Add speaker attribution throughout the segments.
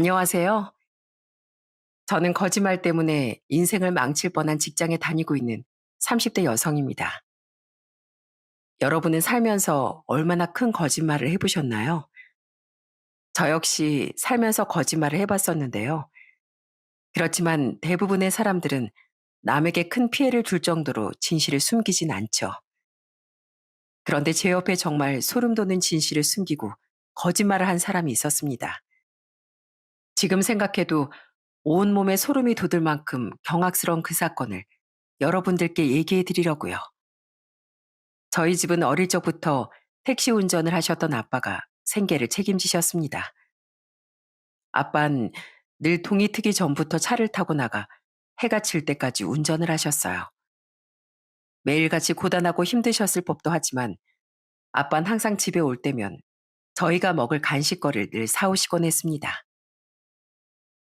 Speaker 1: 안녕하세요. 저는 거짓말 때문에 인생을 망칠 뻔한 직장에 다니고 있는 30대 여성입니다. 여러분은 살면서 얼마나 큰 거짓말을 해보셨나요? 저 역시 살면서 거짓말을 해봤었는데요. 그렇지만 대부분의 사람들은 남에게 큰 피해를 줄 정도로 진실을 숨기진 않죠. 그런데 제 옆에 정말 소름 돋는 진실을 숨기고 거짓말을 한 사람이 있었습니다. 지금 생각해도 온몸에 소름이 돋을 만큼 경악스러운 그 사건을 여러분들께 얘기해 드리려고요. 저희 집은 어릴 적부터 택시 운전을 하셨던 아빠가 생계를 책임지셨습니다. 아빤 늘 동이 트기 전부터 차를 타고 나가 해가 질 때까지 운전을 하셨어요. 매일같이 고단하고 힘드셨을 법도 하지만 아빤 항상 집에 올 때면 저희가 먹을 간식거리를 늘 사오시곤 했습니다.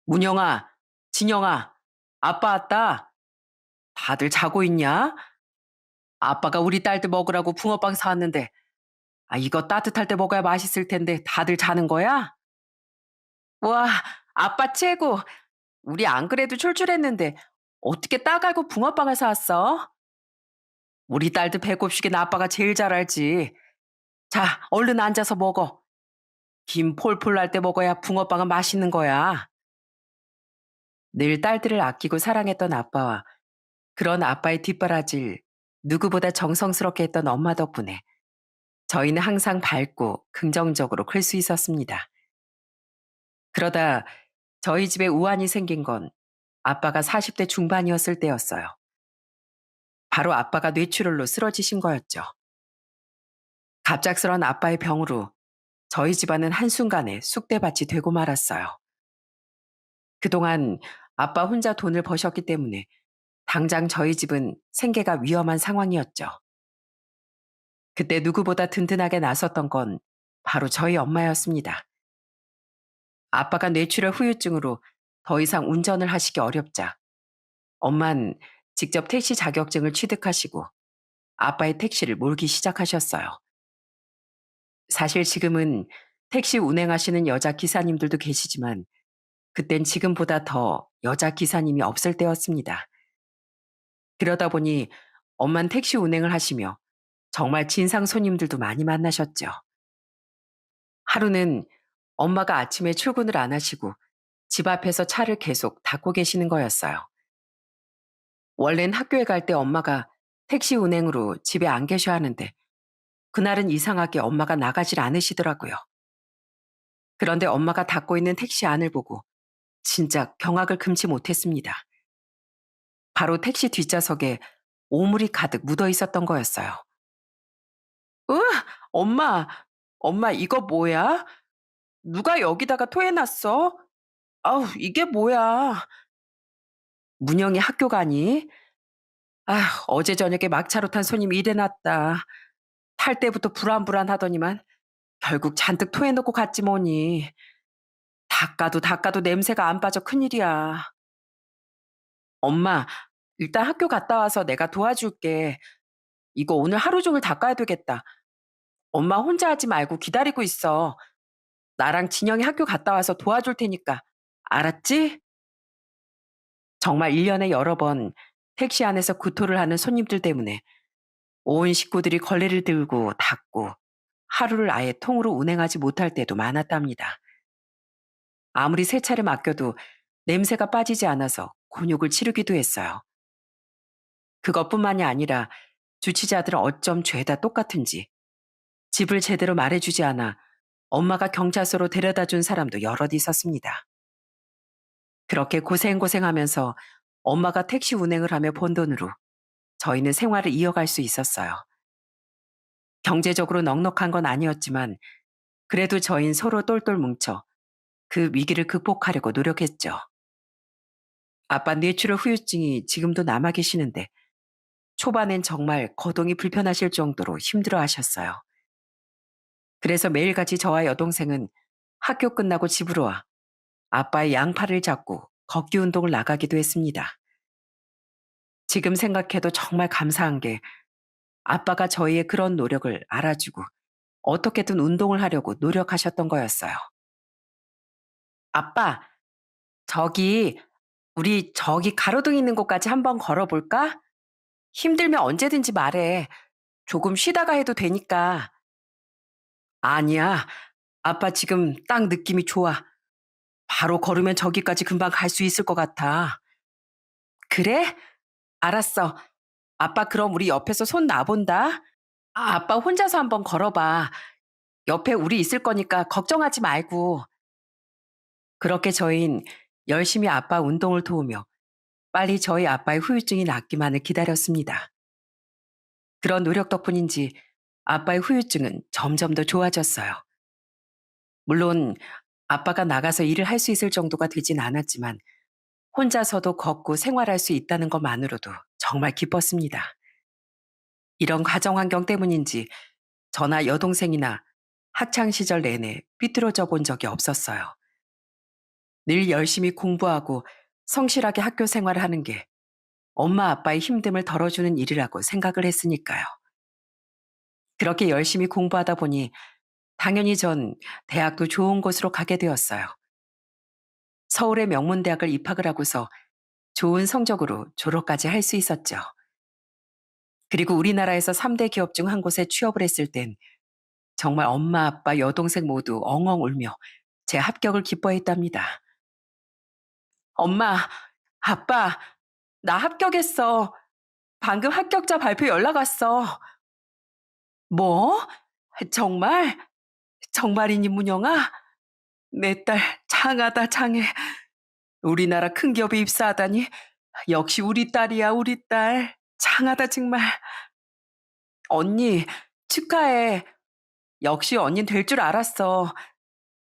Speaker 1: 문영아, 진영아, 아빠 왔다. 다들 자고 있냐? 아빠가 우리 딸들 먹으라고 붕어빵 사왔는데, 이거 따뜻할 때 먹어야 맛있을 텐데 다들 자는 거야? 와, 아빠 최고. 우리 안 그래도 출출했는데 어떻게 따갈고 붕어빵을 사왔어? 우리 딸들 배꼽시긴 아빠가 제일 잘 알지. 자, 얼른 앉아서 먹어. 김 폴폴 날 때 먹어야 붕어빵은 맛있는 거야. 늘 딸들을 아끼고 사랑했던 아빠와 그런 아빠의 뒷바라지를 누구보다 정성스럽게 했던 엄마 덕분에 저희는 항상 밝고 긍정적으로 클 수 있었습니다. 그러다 저희 집에 우환이 생긴 건 아빠가 40대 중반이었을 때였어요. 바로 아빠가 뇌출혈로 쓰러지신 거였죠. 갑작스런 아빠의 병으로 저희 집안은 한순간에 쑥대밭이 되고 말았어요. 그동안 아빠 혼자 돈을 버셨기 때문에 당장 저희 집은 생계가 위험한 상황이었죠. 그때 누구보다 든든하게 나섰던 건 바로 저희 엄마였습니다. 아빠가 뇌출혈 후유증으로 더 이상 운전을 하시기 어렵자 엄만 직접 택시 자격증을 취득하시고 아빠의 택시를 몰기 시작하셨어요. 사실 지금은 택시 운행하시는 여자 기사님들도 계시지만 그땐 지금보다 더 여자 기사님이 없을 때였습니다. 그러다 보니 엄만 택시 운행을 하시며 정말 진상 손님들도 많이 만나셨죠. 하루는 엄마가 아침에 출근을 안 하시고 집 앞에서 차를 계속 닫고 계시는 거였어요. 원래는 학교에 갈 때 엄마가 택시 운행으로 집에 안 계셔야 하는데 그날은 이상하게 엄마가 나가질 않으시더라고요. 그런데 엄마가 닫고 있는 택시 안을 보고 진짜 경악을 금치 못했습니다. 바로 택시 뒷좌석에 오물이 가득 묻어 있었던 거였어요. 으, 엄마, 엄마 이거 뭐야? 누가 여기다가 토해놨어? 아우, 이게 뭐야? 문영이 학교 가니? 어제 저녁에 막차로 탄 손님이 이래났다. 탈 때부터 불안불안하더니만 결국 잔뜩 토해놓고 갔지 뭐니. 닦아도 냄새가 안 빠져 큰일이야. 엄마, 일단 학교 갔다 와서 내가 도와줄게. 이거 오늘 하루 종일 닦아야 되겠다. 엄마 혼자 하지 말고 기다리고 있어. 나랑 진영이 학교 갔다 와서 도와줄 테니까. 알았지? 정말 1년에 여러 번 택시 안에서 구토를 하는 손님들 때문에 온 식구들이 걸레를 들고 닦고 하루를 아예 통으로 운행하지 못할 때도 많았답니다. 아무리 세차를 맡겨도 냄새가 빠지지 않아서 곤욕을 치르기도 했어요. 그것뿐만이 아니라 주치자들은 어쩜 죄다 똑같은지 집을 제대로 말해주지 않아 엄마가 경찰서로 데려다 준 사람도 여럿 있었습니다. 그렇게 고생하면서 엄마가 택시 운행을 하며 번 돈으로 저희는 생활을 이어갈 수 있었어요. 경제적으로 넉넉한 건 아니었지만 그래도 저희는 서로 똘똘 뭉쳐 그 위기를 극복하려고 노력했죠. 아빠 뇌출혈 후유증이 지금도 남아 계시는데 초반엔 정말 거동이 불편하실 정도로 힘들어 하셨어요. 그래서 매일같이 저와 여동생은 학교 끝나고 집으로 와 아빠의 양팔을 잡고 걷기 운동을 나가기도 했습니다. 지금 생각해도 정말 감사한 게 아빠가 저희의 그런 노력을 알아주고 어떻게든 운동을 하려고 노력하셨던 거였어요. 아빠, 저기, 우리 저기 가로등 있는 곳까지 한번 걸어볼까? 힘들면 언제든지 말해. 조금 쉬다가 해도 되니까. 아니야. 아빠 지금 딱 느낌이 좋아. 바로 걸으면 저기까지 금방 갈 수 있을 것 같아. 그래? 알았어. 아빠 그럼 우리 옆에서 손 놔본다. 아빠 혼자서 한번 걸어봐. 옆에 우리 있을 거니까 걱정하지 말고. 그렇게 저흰 열심히 아빠 운동을 도우며 빨리 저희 아빠의 후유증이 낫기만을 기다렸습니다. 그런 노력 덕분인지 아빠의 후유증은 점점 더 좋아졌어요. 물론 아빠가 나가서 일을 할 수 있을 정도가 되진 않았지만 혼자서도 걷고 생활할 수 있다는 것만으로도 정말 기뻤습니다. 이런 가정 환경 때문인지 저나 여동생이나 학창 시절 내내 삐뚤어져 본 적이 없었어요. 늘 열심히 공부하고 성실하게 학교 생활을 하는 게 엄마 아빠의 힘듦을 덜어주는 일이라고 생각을 했으니까요. 그렇게 열심히 공부하다 보니 당연히 전 대학도 좋은 곳으로 가게 되었어요. 서울의 명문대학을 입학을 하고서 좋은 성적으로 졸업까지 할 수 있었죠. 그리고 우리나라에서 3대 기업 중 한 곳에 취업을 했을 땐 정말 엄마, 아빠, 여동생 모두 엉엉 울며 제 합격을 기뻐했답니다. 엄마, 아빠, 나 합격했어. 방금 합격자 발표 연락 왔어. 뭐? 정말? 정말이니, 문영아? 내 딸 장하다, 장해. 우리나라 큰 기업에 입사하다니. 역시 우리 딸이야, 우리 딸. 장하다, 정말. 언니, 축하해. 역시 언닌 될 줄 알았어.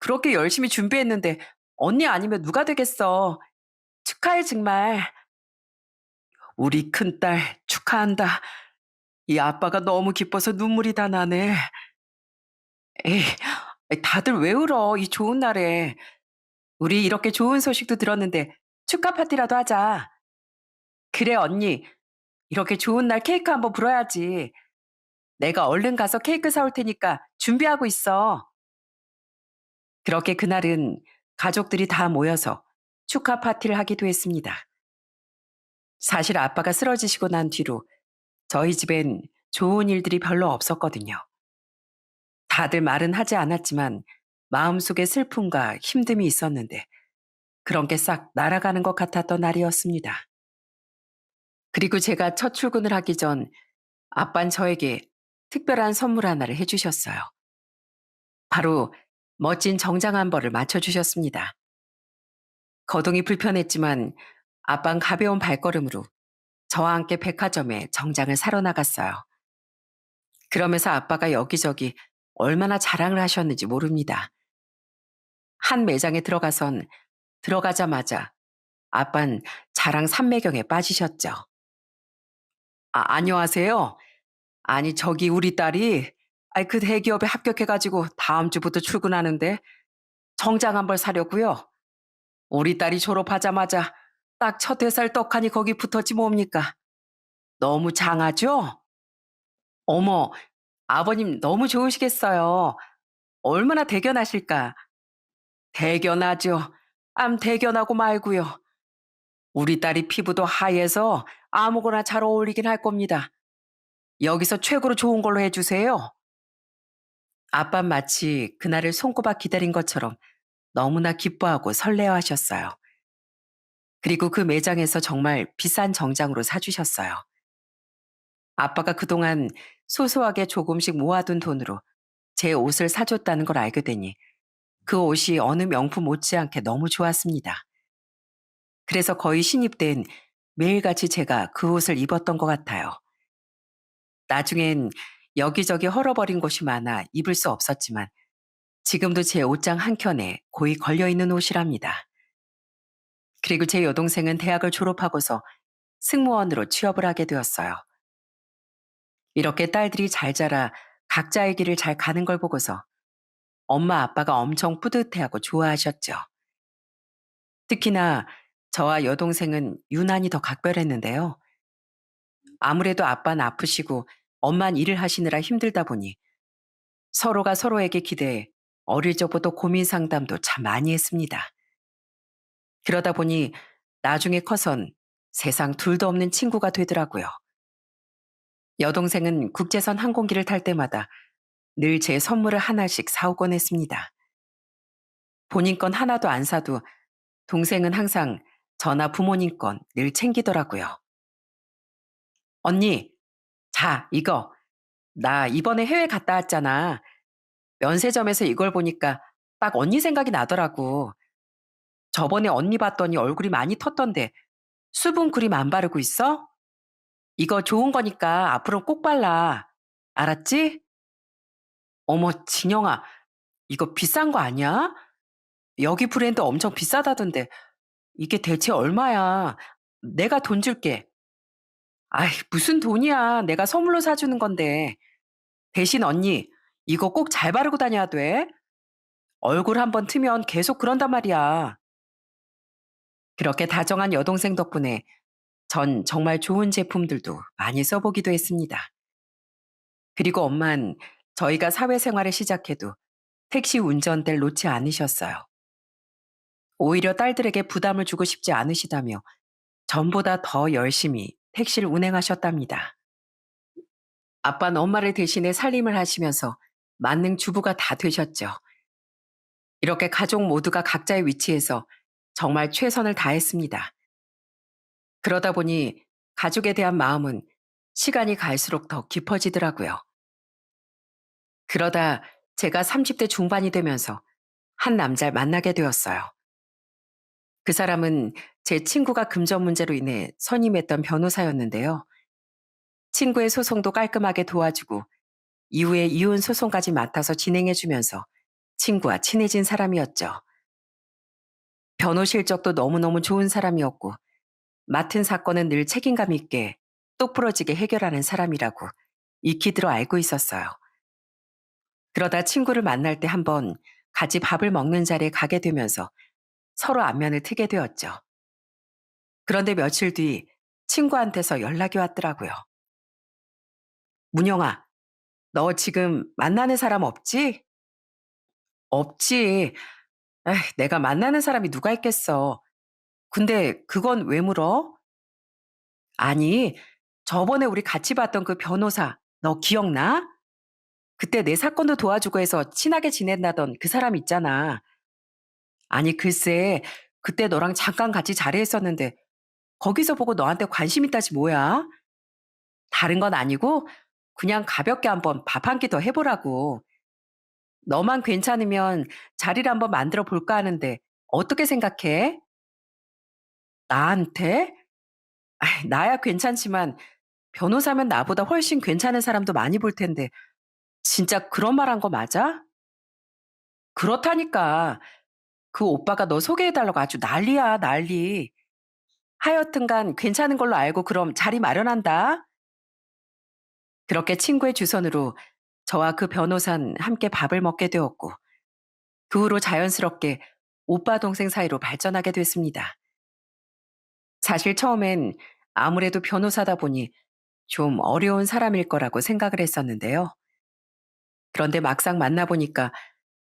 Speaker 1: 그렇게 열심히 준비했는데 언니 아니면 누가 되겠어. 축하해, 정말. 우리 큰딸 축하한다. 이 아빠가 너무 기뻐서 눈물이 다 나네. 에이, 다들 왜 울어, 이 좋은 날에. 우리 이렇게 좋은 소식도 들었는데 축하 파티라도 하자. 그래, 언니. 이렇게 좋은 날 케이크 한번 불어야지. 내가 얼른 가서 케이크 사올 테니까 준비하고 있어. 그렇게 그날은 가족들이 다 모여서 축하 파티를 하기도 했습니다. 사실 아빠가 쓰러지시고 난 뒤로 저희 집엔 좋은 일들이 별로 없었거든요. 다들 말은 하지 않았지만 마음속에 슬픔과 힘듦이 있었는데 그런 게 싹 날아가는 것 같았던 날이었습니다. 그리고 제가 첫 출근을 하기 전 아빤 저에게 특별한 선물 하나를 해주셨어요. 바로 멋진 정장 한 벌을 맞춰주셨습니다. 거동이 불편했지만 아빤 가벼운 발걸음으로 저와 함께 백화점에 정장을 사러 나갔어요. 그러면서 아빠가 여기저기 얼마나 자랑을 하셨는지 모릅니다. 한 매장에 들어가선 들어가자마자 아빤 자랑 삼매경에 빠지셨죠. 안녕하세요. 아니, 저기 우리 딸이 그 대기업에 합격해가지고 다음 주부터 출근하는데 정장 한 벌 사려고요. 우리 딸이 졸업하자마자 딱 첫 회사를 떡하니 거기 붙었지 뭡니까? 너무 장하죠? 어머, 아버님 너무 좋으시겠어요. 얼마나 대견하실까? 대견하죠. 대견하고 말고요. 우리 딸이 피부도 하얘서 아무거나 잘 어울리긴 할 겁니다. 여기서 최고로 좋은 걸로 해주세요. 아빠 마치 그날을 손꼽아 기다린 것처럼 너무나 기뻐하고 설레어하셨어요. 그리고 그 매장에서 정말 비싼 정장으로 사주셨어요. 아빠가 그동안 소소하게 조금씩 모아둔 돈으로 제 옷을 사줬다는 걸 알게 되니 그 옷이 어느 명품 못지않게 너무 좋았습니다. 그래서 거의 신입 땐 매일같이 제가 그 옷을 입었던 것 같아요. 나중엔 여기저기 헐어버린 곳이 많아 입을 수 없었지만 지금도 제 옷장 한켠에 고이 걸려있는 옷이랍니다. 그리고 제 여동생은 대학을 졸업하고서 승무원으로 취업을 하게 되었어요. 이렇게 딸들이 잘 자라 각자의 길을 잘 가는 걸 보고서 엄마 아빠가 엄청 뿌듯해하고 좋아하셨죠. 특히나 저와 여동생은 유난히 더 각별했는데요. 아무래도 아빠는 아프시고 엄만 일을 하시느라 힘들다 보니 서로가 서로에게 기대해 어릴 적부터 고민 상담도 참 많이 했습니다. 그러다 보니 나중에 커선 세상 둘도 없는 친구가 되더라고요. 여동생은 국제선 항공기를 탈 때마다 늘 제 선물을 하나씩 사오곤 했습니다. 본인 건 하나도 안 사도 동생은 항상 저나 부모님 건 늘 챙기더라고요. 언니, 자, 이거. 나 이번에 해외 갔다 왔잖아. 면세점에서 이걸 보니까 딱 언니 생각이 나더라고. 저번에 언니 봤더니 얼굴이 많이 텄던데 수분 크림 안 바르고 있어? 이거 좋은 거니까 앞으로 꼭 발라. 알았지? 어머, 진영아, 이거 비싼 거 아니야? 여기 브랜드 엄청 비싸다던데 이게 대체 얼마야? 내가 돈 줄게. 아이, 무슨 돈이야. 내가 선물로 사주는 건데. 대신 언니, 이거 꼭 잘 바르고 다녀야 돼. 얼굴 한번 트면 계속 그런단 말이야. 그렇게 다정한 여동생 덕분에 전 정말 좋은 제품들도 많이 써보기도 했습니다. 그리고 엄만 저희가 사회생활을 시작해도 택시 운전대를 놓지 않으셨어요. 오히려 딸들에게 부담을 주고 싶지 않으시다며 전보다 더 열심히 택시를 운행하셨답니다. 아빠는 엄마를 대신해 살림을 하시면서 만능 주부가 다 되셨죠. 이렇게 가족 모두가 각자의 위치에서 정말 최선을 다했습니다. 그러다 보니 가족에 대한 마음은 시간이 갈수록 더 깊어지더라고요. 그러다 제가 30대 중반이 되면서 한 남자를 만나게 되었어요. 그 사람은 제 친구가 금전 문제로 인해 선임했던 변호사였는데요. 친구의 소송도 깔끔하게 도와주고 이후에 이혼 소송까지 맡아서 진행해주면서 친구와 친해진 사람이었죠. 변호 실적도 너무너무 좋은 사람이었고 맡은 사건은 늘 책임감 있게 똑부러지게 해결하는 사람이라고 익히 들어 알고 있었어요. 그러다 친구를 만날 때 한번 같이 밥을 먹는 자리에 가게 되면서 서로 안면을 트게 되었죠. 그런데 며칠 뒤 친구한테서 연락이 왔더라고요. 문영아, 너 지금 만나는 사람 없지? 없지. 에이, 내가 만나는 사람이 누가 있겠어. 근데 그건 왜 물어? 아니, 저번에 우리 같이 봤던 그 변호사, 너 기억나? 그때 내 사건도 도와주고 해서 친하게 지낸다던 그 사람 있잖아. 아니, 글쎄, 그때 너랑 잠깐 같이 자리했었는데 거기서 보고 너한테 관심 있다지 뭐야? 다른 건 아니고 그냥 가볍게 한번 밥 한 끼 더 해보라고. 너만 괜찮으면 자리를 한번 만들어 볼까 하는데 어떻게 생각해? 나한테? 아이, 나야 괜찮지만 변호사면 나보다 훨씬 괜찮은 사람도 많이 볼 텐데 진짜 그런 말 한 거 맞아? 그렇다니까. 그 오빠가 너 소개해달라고 아주 난리야, 난리. 하여튼간 괜찮은 걸로 알고 그럼 자리 마련한다. 그렇게 친구의 주선으로 저와 그 변호사는 함께 밥을 먹게 되었고 그 후로 자연스럽게 오빠 동생 사이로 발전하게 됐습니다. 사실 처음엔 아무래도 변호사다 보니 좀 어려운 사람일 거라고 생각을 했었는데요. 그런데 막상 만나보니까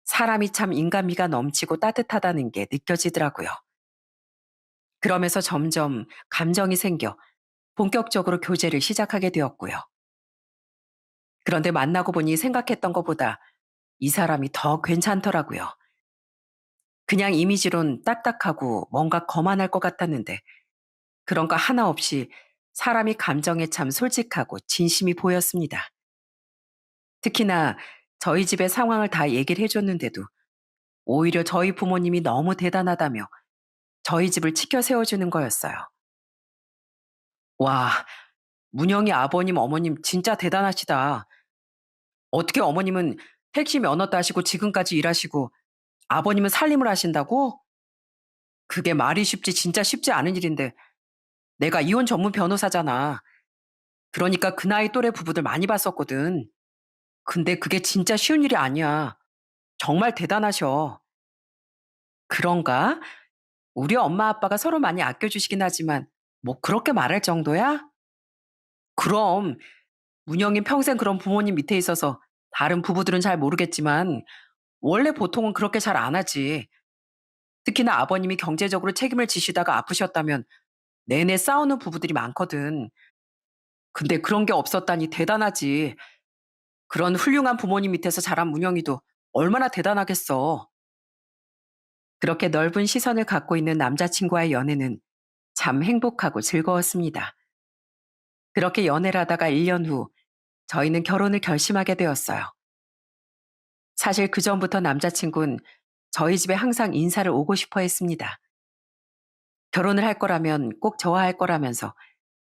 Speaker 1: 사람이 참 인간미가 넘치고 따뜻하다는 게 느껴지더라고요. 그러면서 점점 감정이 생겨 본격적으로 교제를 시작하게 되었고요. 그런데 만나고 보니 생각했던 것보다 이 사람이 더 괜찮더라고요. 그냥 이미지론 딱딱하고 뭔가 거만할 것 같았는데 그런 거 하나 없이 사람이 감정에 참 솔직하고 진심이 보였습니다. 특히나 저희 집의 상황을 다 얘기를 해줬는데도 오히려 저희 부모님이 너무 대단하다며 저희 집을 치켜 세워주는 거였어요. 와, 문영이 아버님, 어머님 진짜 대단하시다. 어떻게 어머님은 택시 면허 따시고 지금까지 일하시고 아버님은 살림을 하신다고? 그게 말이 쉽지 진짜 쉽지 않은 일인데 내가 이혼 전문 변호사잖아. 그러니까 그 나이 또래 부부들 많이 봤었거든. 근데 그게 진짜 쉬운 일이 아니야. 정말 대단하셔. 그런가? 우리 엄마 아빠가 서로 많이 아껴주시긴 하지만 뭐 그렇게 말할 정도야? 그럼 문영이 평생 그런 부모님 밑에 있어서 다른 부부들은 잘 모르겠지만 원래 보통은 그렇게 잘 안 하지. 특히나 아버님이 경제적으로 책임을 지시다가 아프셨다면 내내 싸우는 부부들이 많거든. 근데 그런 게 없었다니 대단하지. 그런 훌륭한 부모님 밑에서 자란 문영이도 얼마나 대단하겠어. 그렇게 넓은 시선을 갖고 있는 남자친구와의 연애는 참 행복하고 즐거웠습니다. 그렇게 연애를 하다가 1년 후 저희는 결혼을 결심하게 되었어요. 사실 그전부터 남자친구는 저희 집에 항상 인사를 오고 싶어 했습니다. 결혼을 할 거라면 꼭 저와 할 거라면서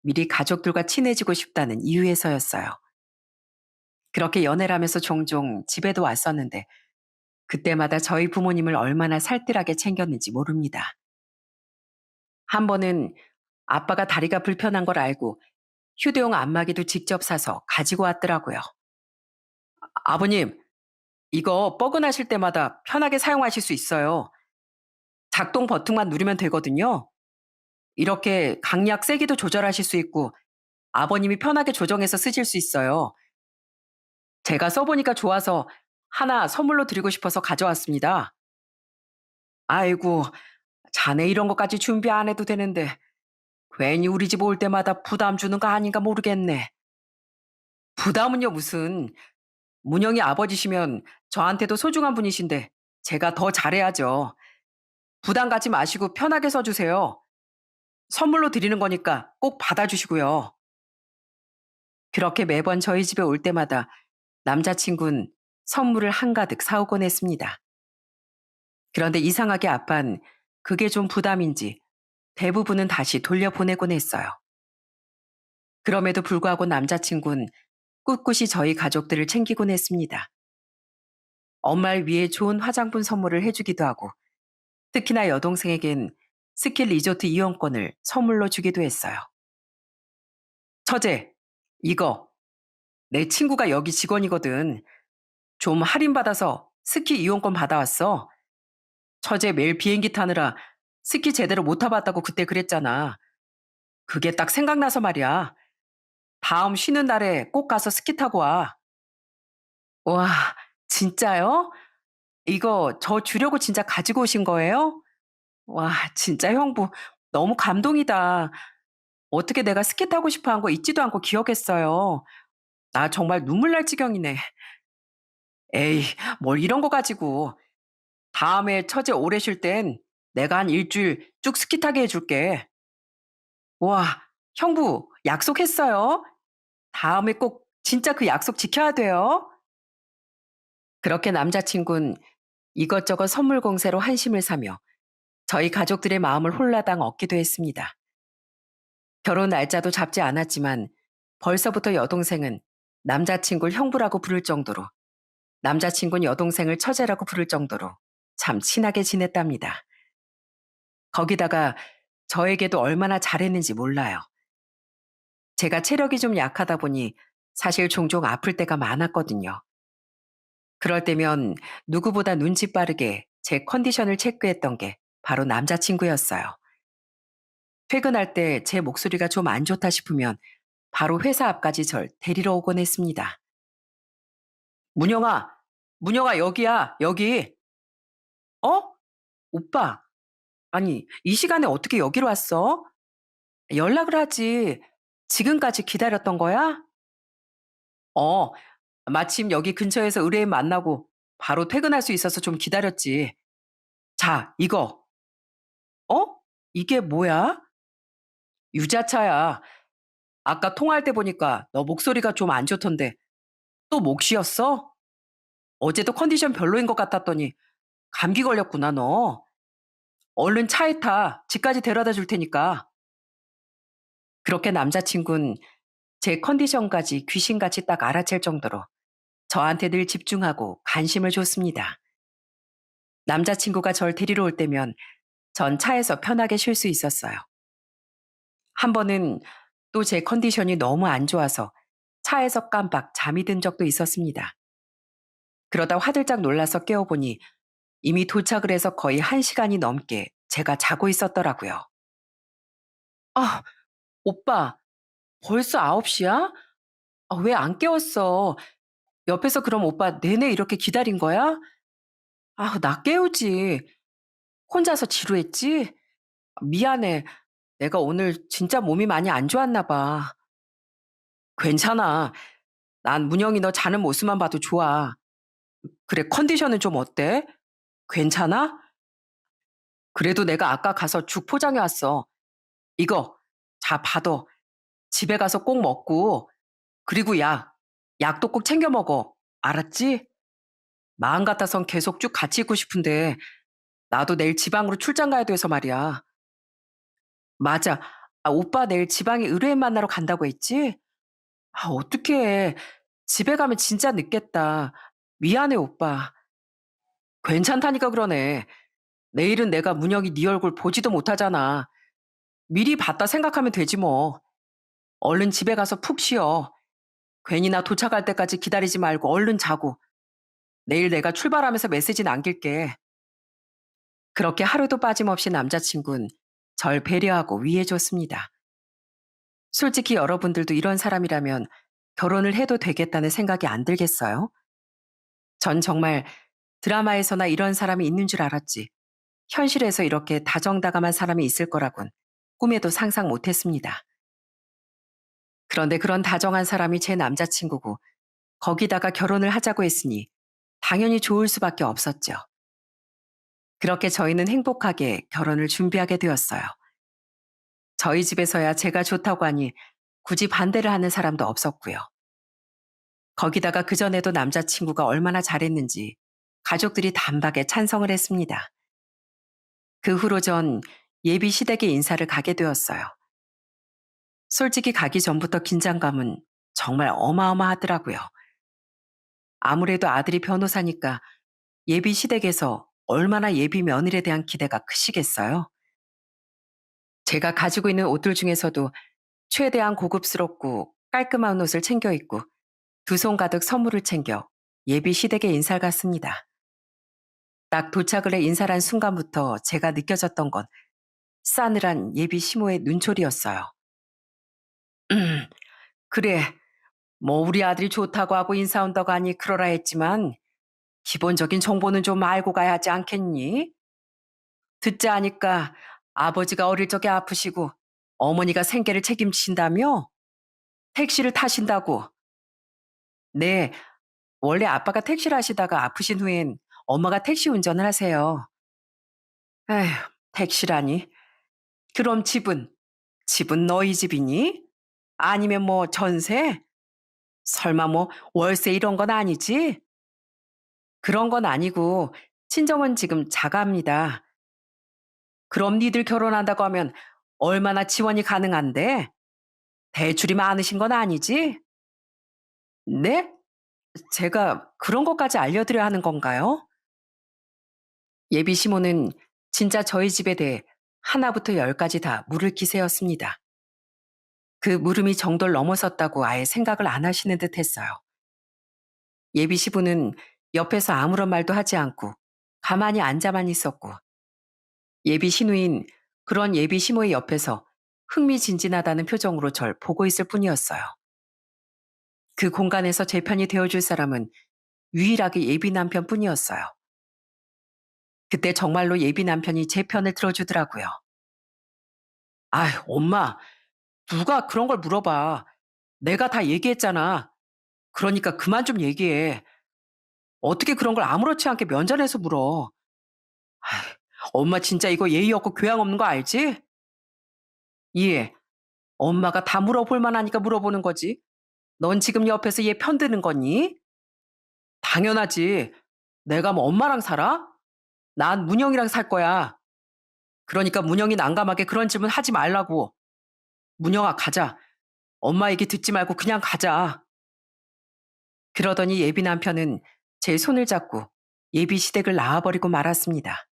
Speaker 1: 미리 가족들과 친해지고 싶다는 이유에서였어요. 그렇게 연애를 하면서 종종 집에도 왔었는데 그때마다 저희 부모님을 얼마나 살뜰하게 챙겼는지 모릅니다. 한 번은 아빠가 다리가 불편한 걸 알고 휴대용 안마기도 직접 사서 가지고 왔더라고요. 아버님, 이거 뻐근하실 때마다 편하게 사용하실 수 있어요. 작동 버튼만 누르면 되거든요. 이렇게 강약 세기도 조절하실 수 있고 아버님이 편하게 조정해서 쓰실 수 있어요. 제가 써보니까 좋아서 하나 선물로 드리고 싶어서 가져왔습니다. 아이고, 자네 이런 것까지 준비 안 해도 되는데 괜히 우리 집 올 때마다 부담 주는 거 아닌가 모르겠네. 부담은요 무슨. 문영이 아버지시면 저한테도 소중한 분이신데 제가 더 잘해야죠. 부담 갖지 마시고 편하게 써주세요. 선물로 드리는 거니까 꼭 받아주시고요. 그렇게 매번 저희 집에 올 때마다 남자친구는 선물을 한가득 사오곤 했습니다. 그런데 이상하게 아빤 그게 좀 부담인지 대부분은 다시 돌려보내곤 했어요. 그럼에도 불구하고 남자친구는 꿋꿋이 저희 가족들을 챙기곤 했습니다. 엄마를 위해 좋은 화장품 선물을 해주기도 하고 특히나 여동생에겐 스키 리조트 이용권을 선물로 주기도 했어요. 처제, 이거 내 친구가 여기 직원이거든. 좀 할인받아서 스키 이용권 받아왔어. 처제 매일 비행기 타느라 스키 제대로 못 타봤다고 그때 그랬잖아. 그게 딱 생각나서 말이야. 다음 쉬는 날에 꼭 가서 스키 타고 와. 와, 진짜요? 이거 저 주려고 진짜 가지고 오신 거예요? 와, 진짜 형부 너무 감동이다. 어떻게 내가 스키 타고 싶어 한 거 잊지도 않고 기억했어요. 나 정말 눈물 날 지경이네. 에이, 뭘 이런 거 가지고. 다음에 처제 오래 쉴 땐 내가 한 일주일 쭉 스키 타게 해줄게. 와, 형부, 약속했어요. 다음에 꼭 진짜 그 약속 지켜야 돼요. 그렇게 남자친구는 이것저것 선물 공세로 한심을 사며 저희 가족들의 마음을 홀라당 얻기도 했습니다. 결혼 날짜도 잡지 않았지만 벌써부터 여동생은 남자친구를 형부라고 부를 정도로 남자친구는 여동생을 처제라고 부를 정도로 참 친하게 지냈답니다. 거기다가 저에게도 얼마나 잘했는지 몰라요. 제가 체력이 좀 약하다 보니 사실 종종 아플 때가 많았거든요. 그럴 때면 누구보다 눈치 빠르게 제 컨디션을 체크했던 게 바로 남자친구였어요. 퇴근할 때 제 목소리가 좀 안 좋다 싶으면 바로 회사 앞까지 절 데리러 오곤 했습니다. 문영아, 문영아, 여기야, 여기. 어? 오빠, 아니, 이 시간에 어떻게 여기로 왔어? 연락을 하지. 지금까지 기다렸던 거야? 어, 마침 여기 근처에서 의뢰인 만나고 바로 퇴근할 수 있어서 좀 기다렸지. 자, 이거. 어? 이게 뭐야? 유자차야. 아까 통화할 때 보니까 너 목소리가 좀 안 좋던데 또 목 쉬었어? 어제도 컨디션 별로인 것 같았더니 감기 걸렸구나, 너. 얼른 차에 타. 집까지 데려다 줄 테니까. 그렇게 남자친구는 제 컨디션까지 귀신같이 딱 알아챌 정도로 저한테 늘 집중하고 관심을 줬습니다. 남자친구가 절 데리러 올 때면 전 차에서 편하게 쉴 수 있었어요. 한 번은 또 제 컨디션이 너무 안 좋아서 차에서 깜빡 잠이 든 적도 있었습니다. 그러다 화들짝 놀라서 깨어보니 이미 도착을 해서 거의 1시간이 넘게 제가 자고 있었더라고요. 아, 오빠, 벌써 9시야? 아, 왜 안 깨웠어? 옆에서 그럼 오빠 내내 이렇게 기다린 거야? 아, 나 깨우지. 혼자서 지루했지? 미안해. 내가 오늘 진짜 몸이 많이 안 좋았나 봐. 괜찮아. 난 문영이 너 자는 모습만 봐도 좋아. 그래, 컨디션은 좀 어때? 괜찮아? 그래도 내가 아까 가서 죽 포장해 왔어. 이거, 자, 받아. 집에 가서 꼭 먹고, 그리고 약도 꼭 챙겨 먹어. 알았지? 마음 같아선 계속 쭉 같이 있고 싶은데, 나도 내일 지방으로 출장 가야 돼서 말이야. 맞아. 오빠 내일 지방에 의뢰인 만나러 간다고 했지? 어떡해. 집에 가면 진짜 늦겠다. 미안해, 오빠. 괜찮다니까 그러네. 내일은 내가 문영이 네 얼굴 보지도 못하잖아. 미리 봤다 생각하면 되지 뭐. 얼른 집에 가서 푹 쉬어. 괜히 나 도착할 때까지 기다리지 말고 얼른 자고. 내일 내가 출발하면서 메시지 남길게. 그렇게 하루도 빠짐없이 남자친구는 절 배려하고 위해줬습니다. 솔직히 여러분들도 이런 사람이라면 결혼을 해도 되겠다는 생각이 안 들겠어요? 전 정말 드라마에서나 이런 사람이 있는 줄 알았지. 현실에서 이렇게 다정다감한 사람이 있을 거라곤 꿈에도 상상 못 했습니다. 그런데 그런 다정한 사람이 제 남자친구고 거기다가 결혼을 하자고 했으니 당연히 좋을 수밖에 없었죠. 그렇게 저희는 행복하게 결혼을 준비하게 되었어요. 저희 집에서야 제가 좋다고 하니 굳이 반대를 하는 사람도 없었고요. 거기다가 그전에도 남자친구가 얼마나 잘했는지 가족들이 단박에 찬성을 했습니다. 그 후로 전 예비 시댁에 인사를 가게 되었어요. 솔직히 가기 전부터 긴장감은 정말 어마어마하더라고요. 아무래도 아들이 변호사니까 예비 시댁에서 얼마나 예비 며느리에 대한 기대가 크시겠어요? 제가 가지고 있는 옷들 중에서도 최대한 고급스럽고 깔끔한 옷을 챙겨 입고 두 손 가득 선물을 챙겨 예비 시댁에 인사를 갔습니다. 딱 도착을 해 인사를 한 순간부터 제가 느껴졌던 건 싸늘한 예비 시모의 눈초리였어요. 그래, 뭐 우리 아들이 좋다고 하고 인사 온다고 하니 그러라 했지만 기본적인 정보는 좀 알고 가야 하지 않겠니? 듣자 하니까 아버지가 어릴 적에 아프시고 어머니가 생계를 책임지신다며? 택시를 타신다고. 네, 원래 아빠가 택시를 하시다가 아프신 후엔 엄마가 택시 운전을 하세요. 에휴, 택시라니. 그럼 집은 너희 집이니? 아니면 뭐 전세? 설마 뭐 월세 이런 건 아니지? 그런 건 아니고 친정은 지금 자가입니다. 그럼 니들 결혼한다고 하면 얼마나 지원이 가능한데? 대출이 많으신 건 아니지? 네? 제가 그런 것까지 알려드려야 하는 건가요? 예비 시모는 진짜 저희 집에 대해 하나부터 열까지 다 물을 기세였습니다. 그 물음이 정도를 넘어섰다고 아예 생각을 안 하시는 듯 했어요. 예비 시부는 옆에서 아무런 말도 하지 않고 가만히 앉아만 있었고 예비 시누인 그런 예비 시모의 옆에서 흥미진진하다는 표정으로 절 보고 있을 뿐이었어요. 그 공간에서 제 편이 되어줄 사람은 유일하게 예비 남편뿐이었어요. 그때 정말로 예비 남편이 제 편을 들어주더라고요. 아휴, 엄마, 누가 그런 걸 물어봐. 내가 다 얘기했잖아. 그러니까 그만 좀 얘기해. 어떻게 그런 걸 아무렇지 않게 면전에서 물어. 아휴, 엄마 진짜 이거 예의 없고 교양 없는 거 알지? 예. 엄마가 다 물어볼 만하니까 물어보는 거지. 넌 지금 옆에서 얘 편드는 거니? 당연하지. 내가 뭐 엄마랑 살아? 난 문영이랑 살 거야. 그러니까 문영이 난감하게 그런 질문 하지 말라고. 문영아, 가자. 엄마 얘기 듣지 말고 그냥 가자. 그러더니 예비 남편은 제 손을 잡고 예비 시댁을 나와버리고 말았습니다.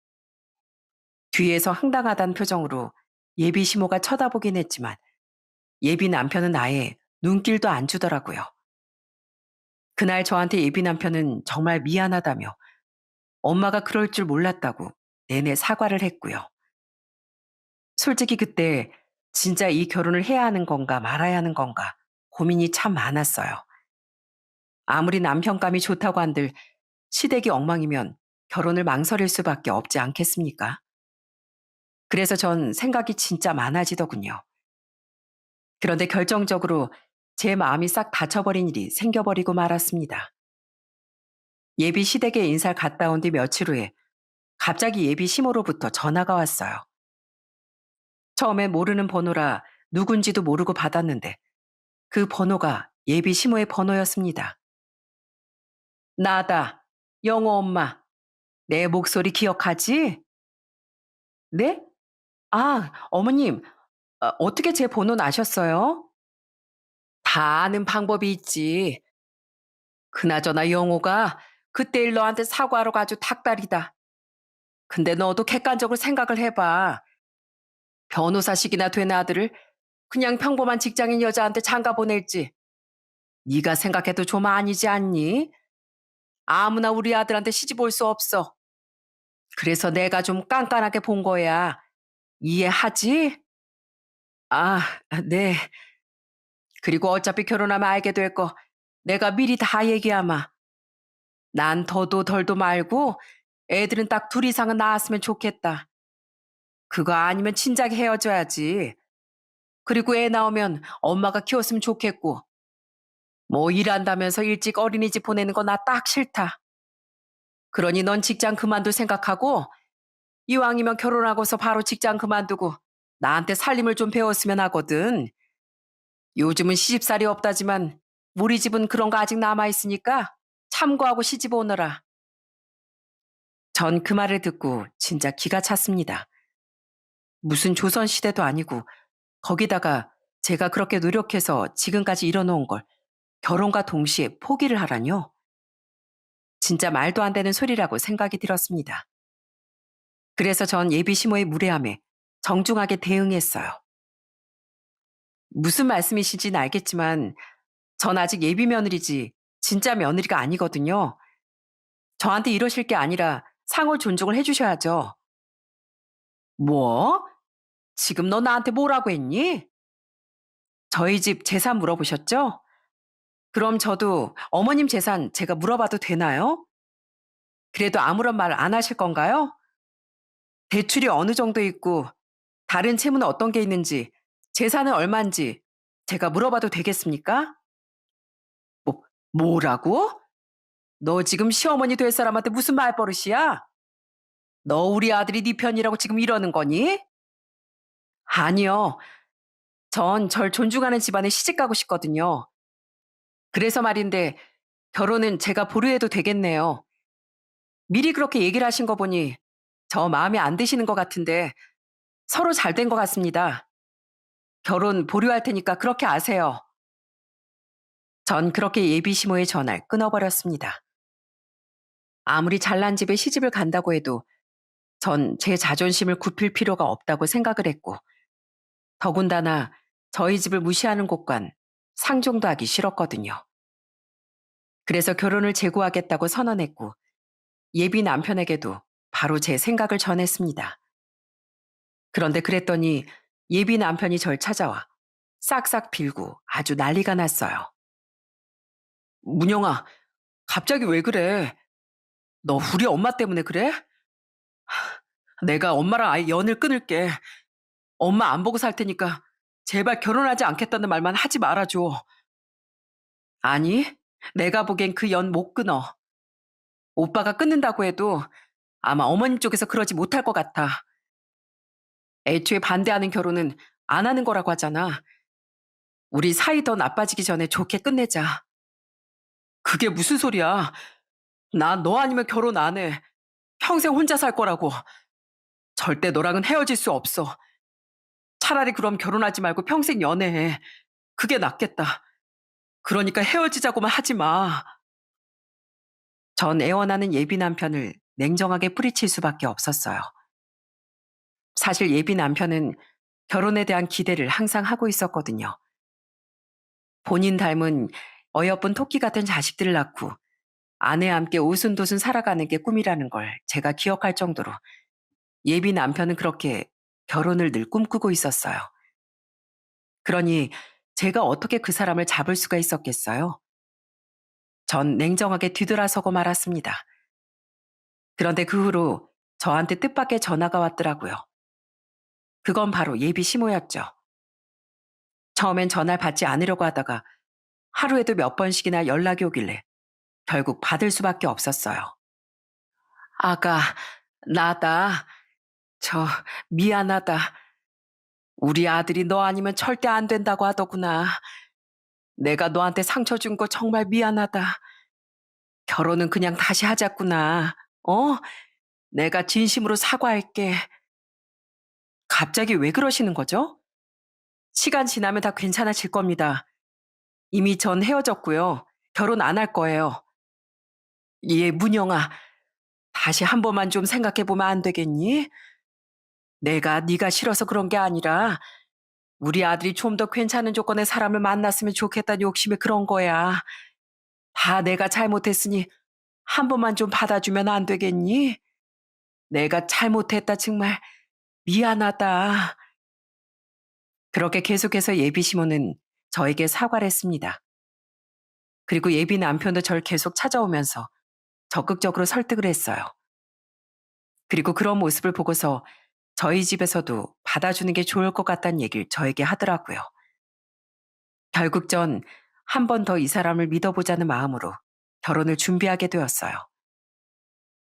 Speaker 1: 뒤에서 황당하다는 표정으로 예비 시모가 쳐다보긴 했지만 예비 남편은 아예 눈길도 안 주더라고요. 그날 저한테 예비 남편은 정말 미안하다며 엄마가 그럴 줄 몰랐다고 내내 사과를 했고요. 솔직히 그때 진짜 이 결혼을 해야 하는 건가 말아야 하는 건가 고민이 참 많았어요. 아무리 남편감이 좋다고 한들 시댁이 엉망이면 결혼을 망설일 수밖에 없지 않겠습니까? 그래서 전 생각이 진짜 많아지더군요. 그런데 결정적으로 제 마음이 싹 닫혀버린 일이 생겨버리고 말았습니다. 예비 시댁에 인사를 갔다 온 뒤 며칠 후에 갑자기 예비 시모로부터 전화가 왔어요. 처음에 모르는 번호라 누군지도 모르고 받았는데 그 번호가 예비 시모의 번호였습니다. 나다. 영호 엄마. 내 목소리 기억하지? 네? 아, 어머님, 어떻게 제 번호는 아셨어요? 다 아는 방법이 있지. 그나저나 영호가 그때 일 너한테 사과하러 가지고 닭다리다. 근데 너도 객관적으로 생각을 해봐. 변호사식이나 된 아들을 그냥 평범한 직장인 여자한테 장가 보낼지. 네가 생각해도 좀 아니지 않니? 아무나 우리 아들한테 시집 올 수 없어. 그래서 내가 좀 깐깐하게 본 거야. 이해하지? 아, 네. 그리고 어차피 결혼하면 알게 될 거 내가 미리 다 얘기하마. 난 더도 덜도 말고 애들은 딱 둘 이상은 낳았으면 좋겠다. 그거 아니면 진작에 헤어져야지. 그리고 애 나오면 엄마가 키웠으면 좋겠고. 뭐 일한다면서 일찍 어린이집 보내는 거 나 딱 싫다. 그러니 넌 직장 그만둘 생각하고 이왕이면 결혼하고서 바로 직장 그만두고 나한테 살림을 좀 배웠으면 하거든. 요즘은 시집살이 없다지만 우리 집은 그런 거 아직 남아있으니까 참고하고 시집 오너라. 전 그 말을 듣고 진짜 기가 찼습니다. 무슨 조선시대도 아니고 거기다가 제가 그렇게 노력해서 지금까지 이뤄놓은 걸 결혼과 동시에 포기를 하라뇨? 진짜 말도 안 되는 소리라고 생각이 들었습니다. 그래서 전 예비 시모의 무례함에 정중하게 대응했어요. 무슨 말씀이신지는 알겠지만 전 아직 예비 며느리지 진짜 며느리가 아니거든요. 저한테 이러실 게 아니라 상호 존중을 해주셔야죠. 뭐? 지금 너 나한테 뭐라고 했니? 저희 집 재산 물어보셨죠? 그럼 저도 어머님 재산 제가 물어봐도 되나요? 그래도 아무런 말 안 하실 건가요? 대출이 어느 정도 있고 다른 채무는 어떤 게 있는지 재산은 얼마인지 제가 물어봐도 되겠습니까? 뭐, 뭐라고? 너 지금 시어머니 될 사람한테 무슨 말버릇이야? 너 우리 아들이 네 편이라고 지금 이러는 거니? 아니요. 전 절 존중하는 집안에 시집 가고 싶거든요. 그래서 말인데 결혼은 제가 보류해도 되겠네요. 미리 그렇게 얘기를 하신 거 보니 저 마음에 안 드시는 것 같은데 서로 잘 된 것 같습니다. 결혼 보류할 테니까 그렇게 아세요. 전 그렇게 예비 시모의 전화를 끊어버렸습니다. 아무리 잘난 집에 시집을 간다고 해도 전 제 자존심을 굽힐 필요가 없다고 생각을 했고 더군다나 저희 집을 무시하는 곳간 상종도 하기 싫었거든요. 그래서 결혼을 재고하겠다고 선언했고 예비 남편에게도 바로 제 생각을 전했습니다. 그런데 그랬더니 예비 남편이 절 찾아와 싹싹 빌고 아주 난리가 났어요. 문영아, 갑자기 왜 그래? 너 우리 엄마 때문에 그래? 내가 엄마랑 아예 연을 끊을게. 엄마 안 보고 살 테니까 제발 결혼하지 않겠다는 말만 하지 말아줘. 아니, 내가 보기엔 그 연 못 끊어. 오빠가 끊는다고 해도 아마 어머님 쪽에서 그러지 못할 것 같아. 애초에 반대하는 결혼은 안 하는 거라고 하잖아. 우리 사이 더 나빠지기 전에 좋게 끝내자. 그게 무슨 소리야? 나 너 아니면 결혼 안 해. 평생 혼자 살 거라고. 절대 너랑은 헤어질 수 없어. 차라리 그럼 결혼하지 말고 평생 연애해. 그게 낫겠다. 그러니까 헤어지자고만 하지 마. 전 애원하는 예비 남편을 냉정하게 뿌리칠 수밖에 없었어요. 사실 예비 남편은 결혼에 대한 기대를 항상 하고 있었거든요. 본인 닮은 어여쁜 토끼 같은 자식들을 낳고 아내와 함께 오순도순 살아가는 게 꿈이라는 걸 제가 기억할 정도로 예비 남편은 그렇게 결혼을 늘 꿈꾸고 있었어요. 그러니 제가 어떻게 그 사람을 잡을 수가 있었겠어요? 전 냉정하게 뒤돌아서고 말았습니다. 그런데 그 후로 저한테 뜻밖의 전화가 왔더라고요. 그건 바로 예비 시모였죠. 처음엔 전화를 받지 않으려고 하다가 하루에도 몇 번씩이나 연락이 오길래 결국 받을 수밖에 없었어요. 아가, 나다. 저, 미안하다. 우리 아들이 너 아니면 절대 안 된다고 하더구나. 내가 너한테 상처 준 거 정말 미안하다. 결혼은 그냥 다시 하자꾸나. 어? 내가 진심으로 사과할게. 갑자기 왜 그러시는 거죠? 시간 지나면 다 괜찮아질 겁니다. 이미 전 헤어졌고요. 결혼 안 할 거예요. 예, 문영아. 다시 한 번만 좀 생각해 보면 안 되겠니? 내가 네가 싫어서 그런 게 아니라 우리 아들이 좀 더 괜찮은 조건의 사람을 만났으면 좋겠다는 욕심이 그런 거야. 다 내가 잘못했으니 한 번만 좀 받아주면 안 되겠니? 내가 잘못했다 정말 미안하다. 그렇게 계속해서 예비 시모는 저에게 사과를 했습니다. 그리고 예비 남편도 절 계속 찾아오면서 적극적으로 설득을 했어요. 그리고 그런 모습을 보고서 저희 집에서도 받아주는 게 좋을 것 같다는 얘기를 저에게 하더라고요. 결국 전 한 번 더 이 사람을 믿어보자는 마음으로 결혼을 준비하게 되었어요.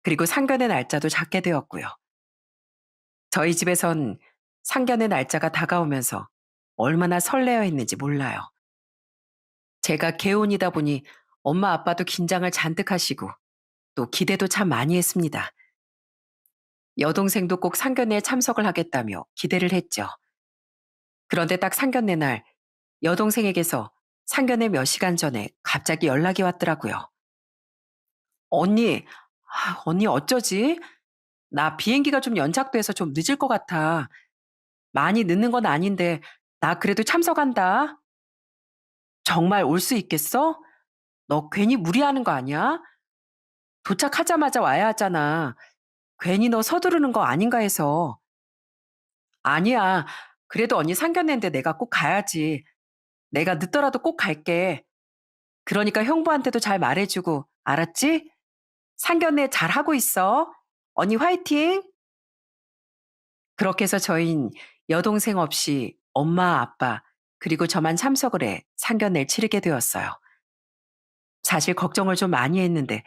Speaker 1: 그리고 상견례 날짜도 잡게 되었고요. 저희 집에선 상견례 날짜가 다가오면서 얼마나 설레어 했는지 몰라요. 제가 개혼이다 보니 엄마 아빠도 긴장을 잔뜩 하시고 또 기대도 참 많이 했습니다. 여동생도 꼭 상견례에 참석을 하겠다며 기대를 했죠. 그런데 딱 상견례 날 여동생에게서 상견례 몇 시간 전에 갑자기 연락이 왔더라고요. 언니, 언니 어쩌지? 나 비행기가 좀 연착돼서 좀 늦을 것 같아. 많이 늦는 건 아닌데 나 그래도 참석한다. 정말 올 수 있겠어? 너 괜히 무리하는 거 아니야? 도착하자마자 와야 하잖아. 괜히 너 서두르는 거 아닌가 해서. 아니야. 그래도 언니 상견례인데 내가 꼭 가야지. 내가 늦더라도 꼭 갈게. 그러니까 형부한테도 잘 말해주고, 알았지? 상견례 잘하고 있어. 언니 화이팅! 그렇게 해서 저흰 여동생 없이 엄마, 아빠, 그리고 저만 참석을 해 상견례를 치르게 되었어요. 사실 걱정을 좀 많이 했는데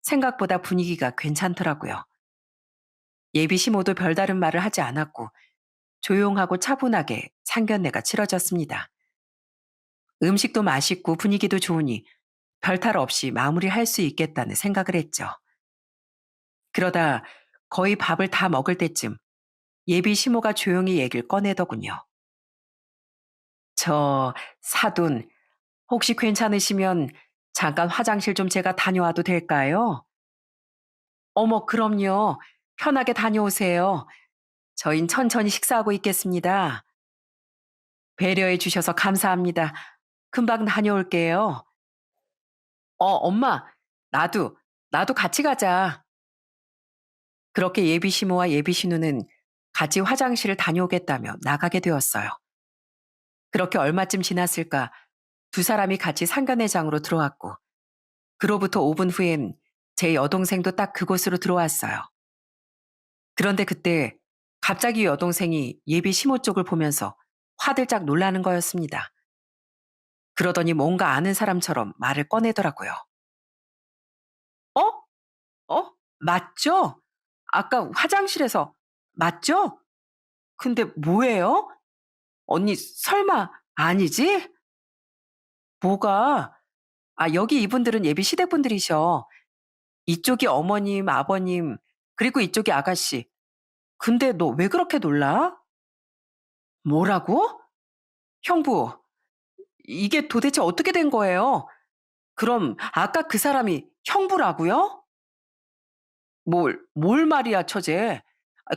Speaker 1: 생각보다 분위기가 괜찮더라고요. 예비 시모도 별다른 말을 하지 않았고 조용하고 차분하게 상견례가 치러졌습니다. 음식도 맛있고 분위기도 좋으니 별탈 없이 마무리할 수 있겠다는 생각을 했죠. 그러다 거의 밥을 다 먹을 때쯤 예비 시모가 조용히 얘기를 꺼내더군요. 저 사돈 혹시 괜찮으시면 잠깐 화장실 좀 제가 다녀와도 될까요? 어머, 그럼요. 편하게 다녀오세요. 저흰 천천히 식사하고 있겠습니다. 배려해 주셔서 감사합니다. 금방 다녀올게요. 엄마, 나도, 나도 같이 가자. 그렇게 예비 시모와 예비 신우는 같이 화장실을 다녀오겠다며 나가게 되었어요. 그렇게 얼마쯤 지났을까 두 사람이 같이 상견례장으로 들어왔고, 그로부터 5분 후엔 제 여동생도 딱 그곳으로 들어왔어요. 그런데 그때 갑자기 여동생이 예비 시모 쪽을 보면서 화들짝 놀라는 거였습니다. 그러더니 뭔가 아는 사람처럼 말을 꺼내더라고요. 어? 맞죠? 아까 화장실에서 맞죠? 근데 뭐예요? 언니 설마 아니지? 뭐가? 여기 이분들은 예비 시댁분들이셔. 이쪽이 어머님, 아버님, 그리고 이쪽이 아가씨. 근데 너 왜 그렇게 놀라? 뭐라고? 형부, 이게 도대체 어떻게 된 거예요? 그럼 아까 그 사람이 형부라고요? 뭘 말이야, 처제.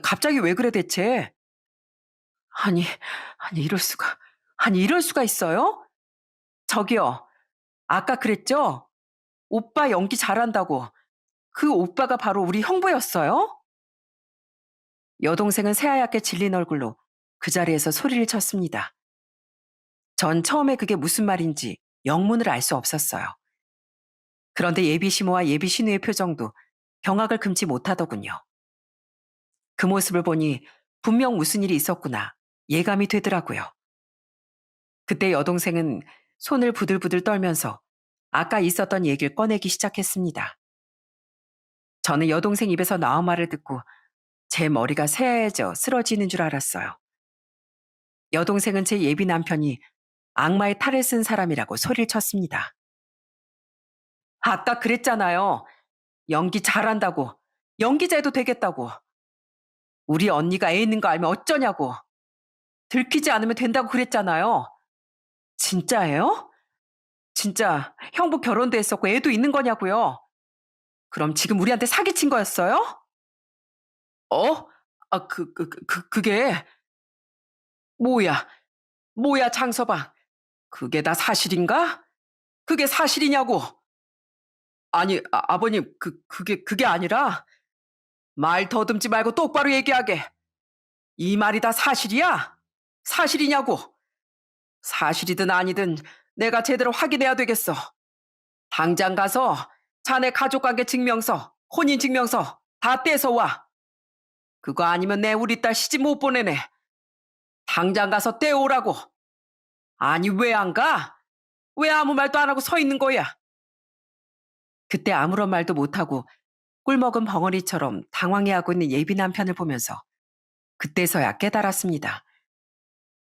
Speaker 1: 갑자기 왜 그래 대체? 아니, 아니 이럴 수가. 아니 이럴 수가 있어요? 저기요. 아까 그랬죠? 오빠 연기 잘한다고. 그 오빠가 바로 우리 형부였어요? 여동생은 새하얗게 질린 얼굴로 그 자리에서 소리를 쳤습니다. 전 처음에 그게 무슨 말인지 영문을 알 수 없었어요. 그런데 예비 시모와 예비 신우의 표정도 경악을 금치 못하더군요. 그 모습을 보니 분명 무슨 일이 있었구나 예감이 되더라고요. 그때 여동생은 손을 부들부들 떨면서 아까 있었던 얘기를 꺼내기 시작했습니다. 저는 여동생 입에서 나온 말을 듣고 제 머리가 새하얘져 쓰러지는 줄 알았어요. 여동생은 제 예비 남편이 악마의 탈을 쓴 사람이라고 소리를 쳤습니다. 아까 그랬잖아요. 연기 잘한다고. 연기자 해도 되겠다고. 우리 언니가 애 있는 거 알면 어쩌냐고. 들키지 않으면 된다고 그랬잖아요. 진짜예요? 진짜 형부 결혼도 했었고 애도 있는 거냐고요. 그럼 지금 우리한테 사기친 거였어요? 어? 그게 뭐야? 뭐야, 장서방. 그게 다 사실인가? 그게 사실이냐고. 아니, 아버님, 그게 아니라 말 더듬지 말고 똑바로 얘기하게. 이 말이 다 사실이야? 사실이냐고. 사실이든 아니든 내가 제대로 확인해야 되겠어. 당장 가서 자네 가족관계 증명서, 혼인증명서 다 떼서 와. 그거 아니면 내 우리 딸 시집 못 보내네. 당장 가서 떼오라고. 아니, 왜 안 가? 왜 아무 말도 안 하고 서 있는 거야? 그때 아무런 말도 못하고 꿀먹은 벙어리처럼 당황해하고 있는 예비 남편을 보면서 그때서야 깨달았습니다.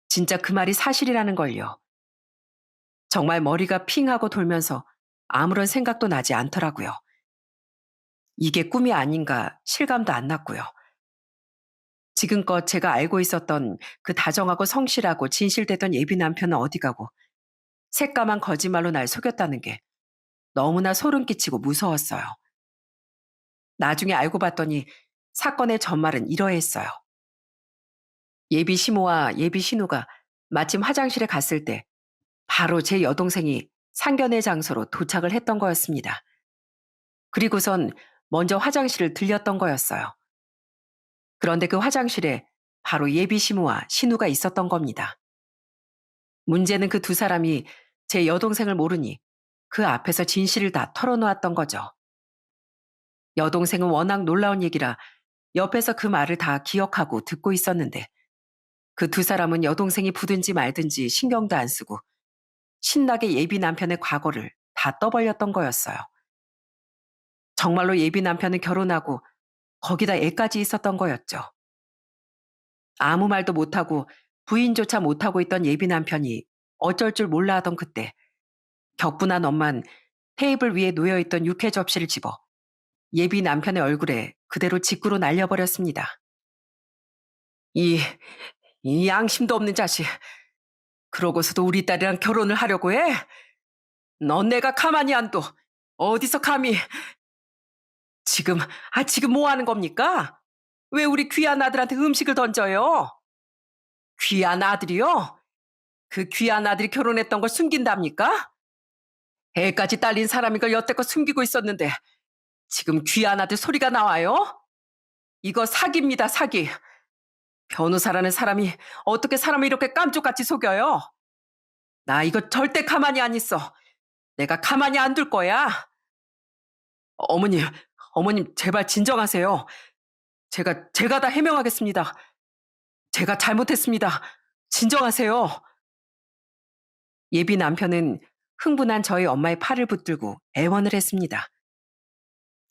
Speaker 1: 진짜 그 말이 사실이라는 걸요. 정말 머리가 핑하고 돌면서 아무런 생각도 나지 않더라고요. 이게 꿈이 아닌가 실감도 안 났고요. 지금껏 제가 알고 있었던 그 다정하고 성실하고 진실되던 예비 남편은 어디 가고 새까만 거짓말로 날 속였다는 게 너무나 소름 끼치고 무서웠어요. 나중에 알고 봤더니 사건의 전말은 이러했어요. 예비 시모와 예비 신우가 마침 화장실에 갔을 때 바로 제 여동생이 상견례 장소로 도착을 했던 거였습니다. 그리고선 먼저 화장실을 들렸던 거였어요. 그런데 그 화장실에 바로 예비 시모와 신우가 있었던 겁니다. 문제는 그 두 사람이 제 여동생을 모르니 그 앞에서 진실을 다 털어놓았던 거죠. 여동생은 워낙 놀라운 얘기라 옆에서 그 말을 다 기억하고 듣고 있었는데 그 두 사람은 여동생이 부든지 말든지 신경도 안 쓰고 신나게 예비 남편의 과거를 다 떠벌렸던 거였어요. 정말로 예비 남편은 결혼하고 거기다 애까지 있었던 거였죠. 아무 말도 못하고 부인조차 못하고 있던 예비 남편이 어쩔 줄 몰라 하던 그때 격분한 엄만 테이블 위에 놓여있던 육회 접시를 집어 예비 남편의 얼굴에 그대로 직구로 날려버렸습니다. 이, 이 양심도 없는 자식. 그러고서도 우리 딸이랑 결혼을 하려고 해? 넌 내가 가만히 안 둬. 어디서 감히. 지금 뭐 하는 겁니까? 왜 우리 귀한 아들한테 음식을 던져요? 귀한 아들이요? 그 귀한 아들이 결혼했던 걸 숨긴답니까? 애까지 딸린 사람인 걸 여태껏 숨기고 있었는데 지금 귀한 아들 소리가 나와요? 이거 사기입니다, 사기. 변호사라는 사람이 어떻게 사람을 이렇게 깜쪽같이 속여요? 나 이거 절대 가만히 안 있어. 내가 가만히 안 둘 거야. 어머님, 어머님 제발 진정하세요. 제가 다 해명하겠습니다. 제가 잘못했습니다. 진정하세요. 예비 남편은 흥분한 저희 엄마의 팔을 붙들고 애원을 했습니다.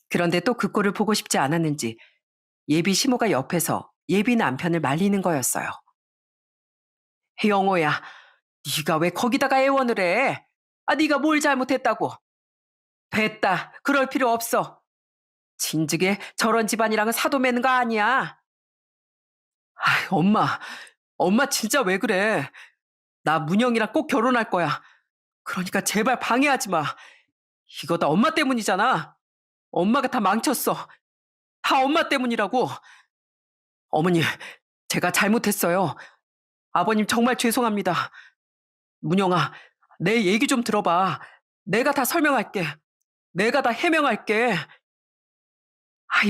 Speaker 1: 그런데 또 그 꼴을 보고 싶지 않았는지 예비 시모가 옆에서 예비 남편을 말리는 거였어요. 영호야, 네가 왜 거기다가 애원을 해? 네가 뭘 잘못했다고? 됐다. 그럴 필요 없어. 진즉에 저런 집안이랑은 사도 매는 거 아니야. 엄마 진짜 왜 그래? 나 문영이랑 꼭 결혼할 거야. 그러니까 제발 방해하지 마. 이거 다 엄마 때문이잖아. 엄마가 다 망쳤어. 다 엄마 때문이라고. 어머니, 제가 잘못했어요. 아버님 정말 죄송합니다. 문영아, 내 얘기 좀 들어봐. 내가 다 설명할게. 내가 다 해명할게.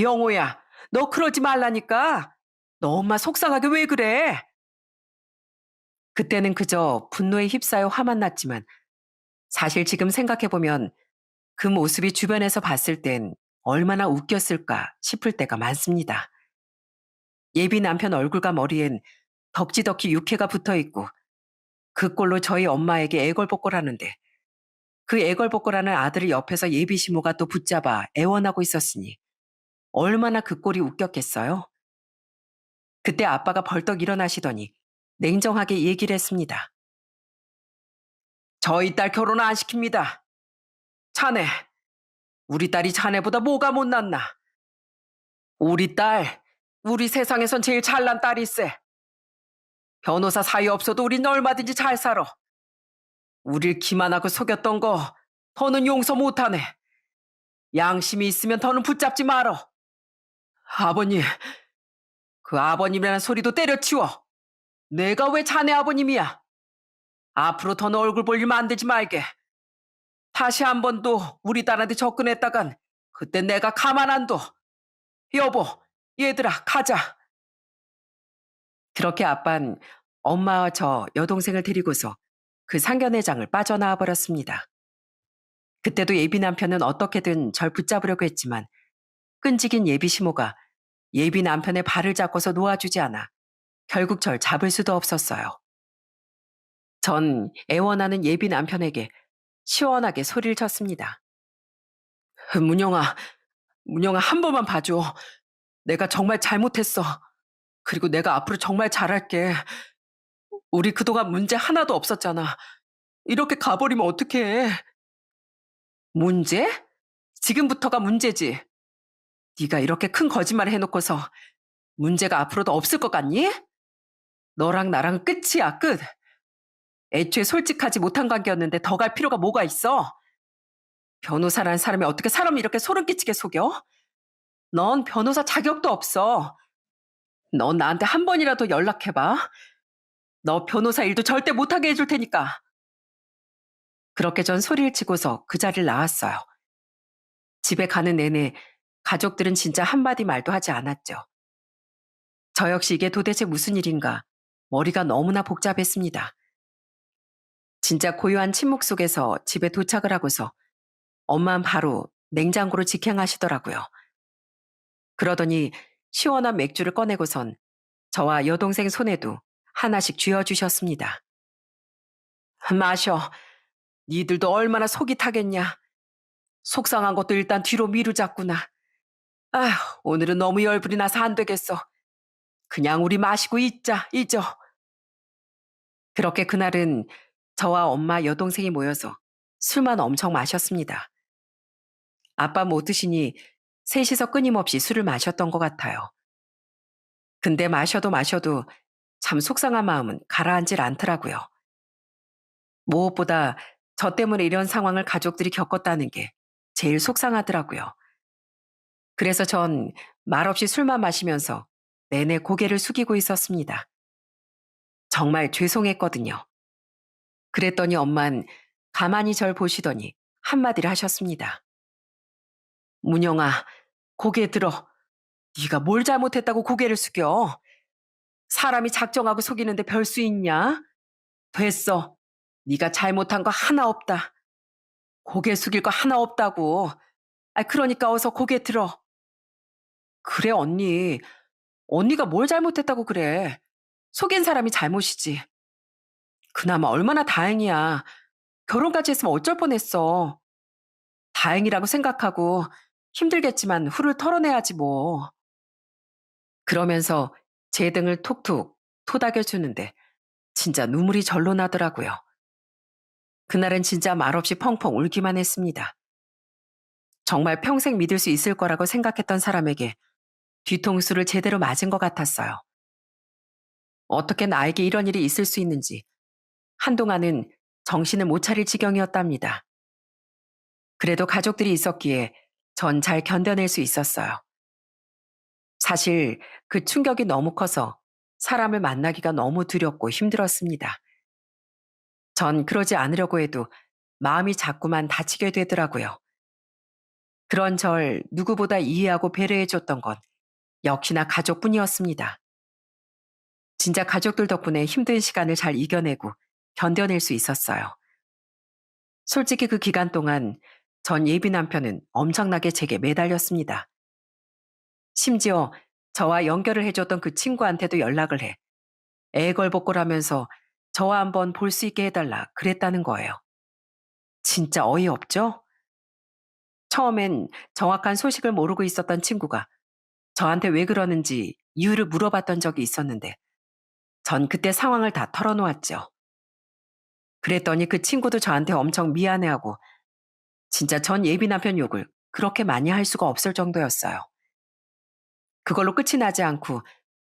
Speaker 1: 영호야, 너 그러지 말라니까. 너 엄마 속상하게 왜 그래? 그때는 그저 분노에 휩싸여 화만 났지만 사실 지금 생각해보면 그 모습이 주변에서 봤을 땐 얼마나 웃겼을까 싶을 때가 많습니다. 예비 남편 얼굴과 머리엔 덕지덕지 육회가 붙어 있고 그 꼴로 저희 엄마에게 애걸복걸하는데 그 애걸복걸하는 아들을 옆에서 예비 시모가 또 붙잡아 애원하고 있었으니 얼마나 그 꼴이 웃겼겠어요? 그때 아빠가 벌떡 일어나시더니 냉정하게 얘기를 했습니다. 저희 딸 결혼 안 시킵니다. 자네, 우리 딸이 자네보다 뭐가 못났나? 우리 딸, 우리 세상에선 제일 잘난 딸일세. 변호사 사이 없어도 우린 얼마든지 잘 살아. 우릴 기만하고 속였던 거 더는 용서 못하네. 양심이 있으면 더는 붙잡지 말어. 아버님, 그 아버님이라는 소리도 때려치워. 내가 왜 자네 아버님이야? 앞으로 더는 얼굴 볼 일 만들지 말게. 다시 한 번 또 우리 딸한테 접근했다간 그때 내가 가만 안 둬. 여보, 얘들아, 가자. 그렇게 아빤 엄마와 저 여동생을 데리고서 그 상견례장을 빠져나와 버렸습니다. 그때도 예비 남편은 어떻게든 절 붙잡으려고 했지만 끈질긴 예비 시모가 예비 남편의 발을 잡고서 놓아주지 않아 결국 절 잡을 수도 없었어요. 전 애원하는 예비 남편에게 시원하게 소리를 쳤습니다. 문영아, 문영아 한 번만 봐줘. 내가 정말 잘못했어. 그리고 내가 앞으로 정말 잘할게. 우리 그동안 문제 하나도 없었잖아. 이렇게 가버리면 어떡해. 문제? 지금부터가 문제지. 네가 이렇게 큰 거짓말을 해놓고서 문제가 앞으로도 없을 것 같니? 너랑 나랑 끝이야, 끝. 애초에 솔직하지 못한 관계였는데 더 갈 필요가 뭐가 있어? 변호사라는 사람이 어떻게 사람을 이렇게 소름 끼치게 속여? 넌 변호사 자격도 없어. 넌 나한테 한 번이라도 연락해봐. 너 변호사 일도 절대 못하게 해줄 테니까. 그렇게 전 소리를 치고서 그 자리를 나왔어요. 집에 가는 내내 가족들은 진짜 한마디 말도 하지 않았죠. 저 역시 이게 도대체 무슨 일인가 머리가 너무나 복잡했습니다. 진짜 고요한 침묵 속에서 집에 도착을 하고서 엄마는 바로 냉장고로 직행하시더라고요. 그러더니 시원한 맥주를 꺼내고선 저와 여동생 손에도 하나씩 쥐어주셨습니다. 마셔. 니들도 얼마나 속이 타겠냐. 속상한 것도 일단 뒤로 미루자꾸나. 아휴, 오늘은 너무 열불이 나서 안 되겠어. 그냥 우리 마시고 잊어. 그렇게 그날은 저와 엄마, 여동생이 모여서 술만 엄청 마셨습니다. 아빠 못 드시니 셋이서 끊임없이 술을 마셨던 것 같아요. 근데 마셔도 참 속상한 마음은 가라앉질 않더라고요. 무엇보다 저 때문에 이런 상황을 가족들이 겪었다는 게 제일 속상하더라고요. 그래서 전 말없이 술만 마시면서 내내 고개를 숙이고 있었습니다. 정말 죄송했거든요. 그랬더니 엄만 가만히 절 보시더니 한마디를 하셨습니다. 문영아, 고개 들어. 네가 뭘 잘못했다고 고개를 숙여? 사람이 작정하고 속이는데 별 수 있냐? 됐어. 네가 잘못한 거 하나 없다. 고개 숙일 거 하나 없다고. 그러니까 어서 고개 들어. 그래 언니. 언니가 뭘 잘못했다고 그래. 속인 사람이 잘못이지. 그나마 얼마나 다행이야. 결혼까지 했으면 어쩔 뻔했어. 다행이라고 생각하고 힘들겠지만 후를 털어내야지 뭐. 그러면서 제 등을 톡톡 토닥여주는데 진짜 눈물이 절로 나더라고요. 그날은 진짜 말없이 펑펑 울기만 했습니다. 정말 평생 믿을 수 있을 거라고 생각했던 사람에게 뒤통수를 제대로 맞은 것 같았어요. 어떻게 나에게 이런 일이 있을 수 있는지 한동안은 정신을 못 차릴 지경이었답니다. 그래도 가족들이 있었기에 전 잘 견뎌낼 수 있었어요. 사실 그 충격이 너무 커서 사람을 만나기가 너무 두렵고 힘들었습니다. 전 그러지 않으려고 해도 마음이 자꾸만 다치게 되더라고요. 그런 절 누구보다 이해하고 배려해줬던 건 역시나 가족뿐이었습니다. 진짜 가족들 덕분에 힘든 시간을 잘 이겨내고 견뎌낼 수 있었어요. 솔직히 그 기간 동안 전 예비 남편은 엄청나게 제게 매달렸습니다. 심지어 저와 연결을 해줬던 그 친구한테도 연락을 해 애걸복걸하면서 저와 한번 볼 수 있게 해달라 그랬다는 거예요. 진짜 어이없죠? 처음엔 정확한 소식을 모르고 있었던 친구가 저한테 왜 그러는지 이유를 물어봤던 적이 있었는데 전 그때 상황을 다 털어놓았죠. 그랬더니 그 친구도 저한테 엄청 미안해하고 진짜 전 예비 남편 욕을 그렇게 많이 할 수가 없을 정도였어요. 그걸로 끝이 나지 않고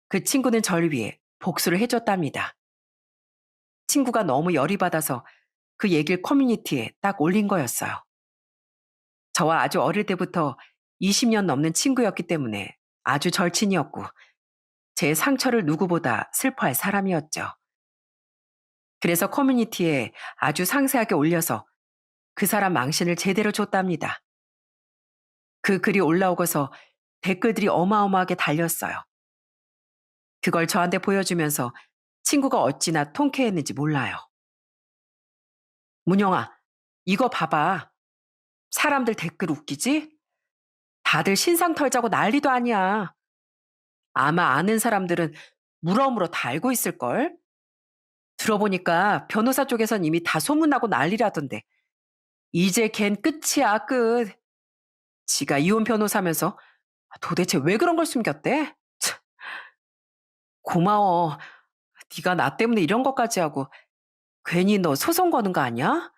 Speaker 1: 그 친구는 절 위해 복수를 해줬답니다. 친구가 너무 열이 받아서 그 얘기를 커뮤니티에 딱 올린 거였어요. 저와 아주 어릴 때부터 20년 넘는 친구였기 때문에 아주 절친이었고 제 상처를 누구보다 슬퍼할 사람이었죠. 그래서 커뮤니티에 아주 상세하게 올려서 그 사람 망신을 제대로 줬답니다. 그 글이 올라오고서 댓글들이 어마어마하게 달렸어요. 그걸 저한테 보여주면서 친구가 어찌나 통쾌했는지 몰라요. 문영아, 이거 봐봐. 사람들 댓글 웃기지? 다들 신상 털자고 난리도 아니야. 아마 아는 사람들은 물어물어 다 알고 있을걸? 들어보니까 변호사 쪽에선 이미 다 소문나고 난리라던데. 이제 걘 끝이야, 끝. 지가 이혼 변호사면서 도대체 왜 그런 걸 숨겼대? 참, 고마워. 네가 나 때문에 이런 것까지 하고 괜히 너 소송 거는 거 아니야?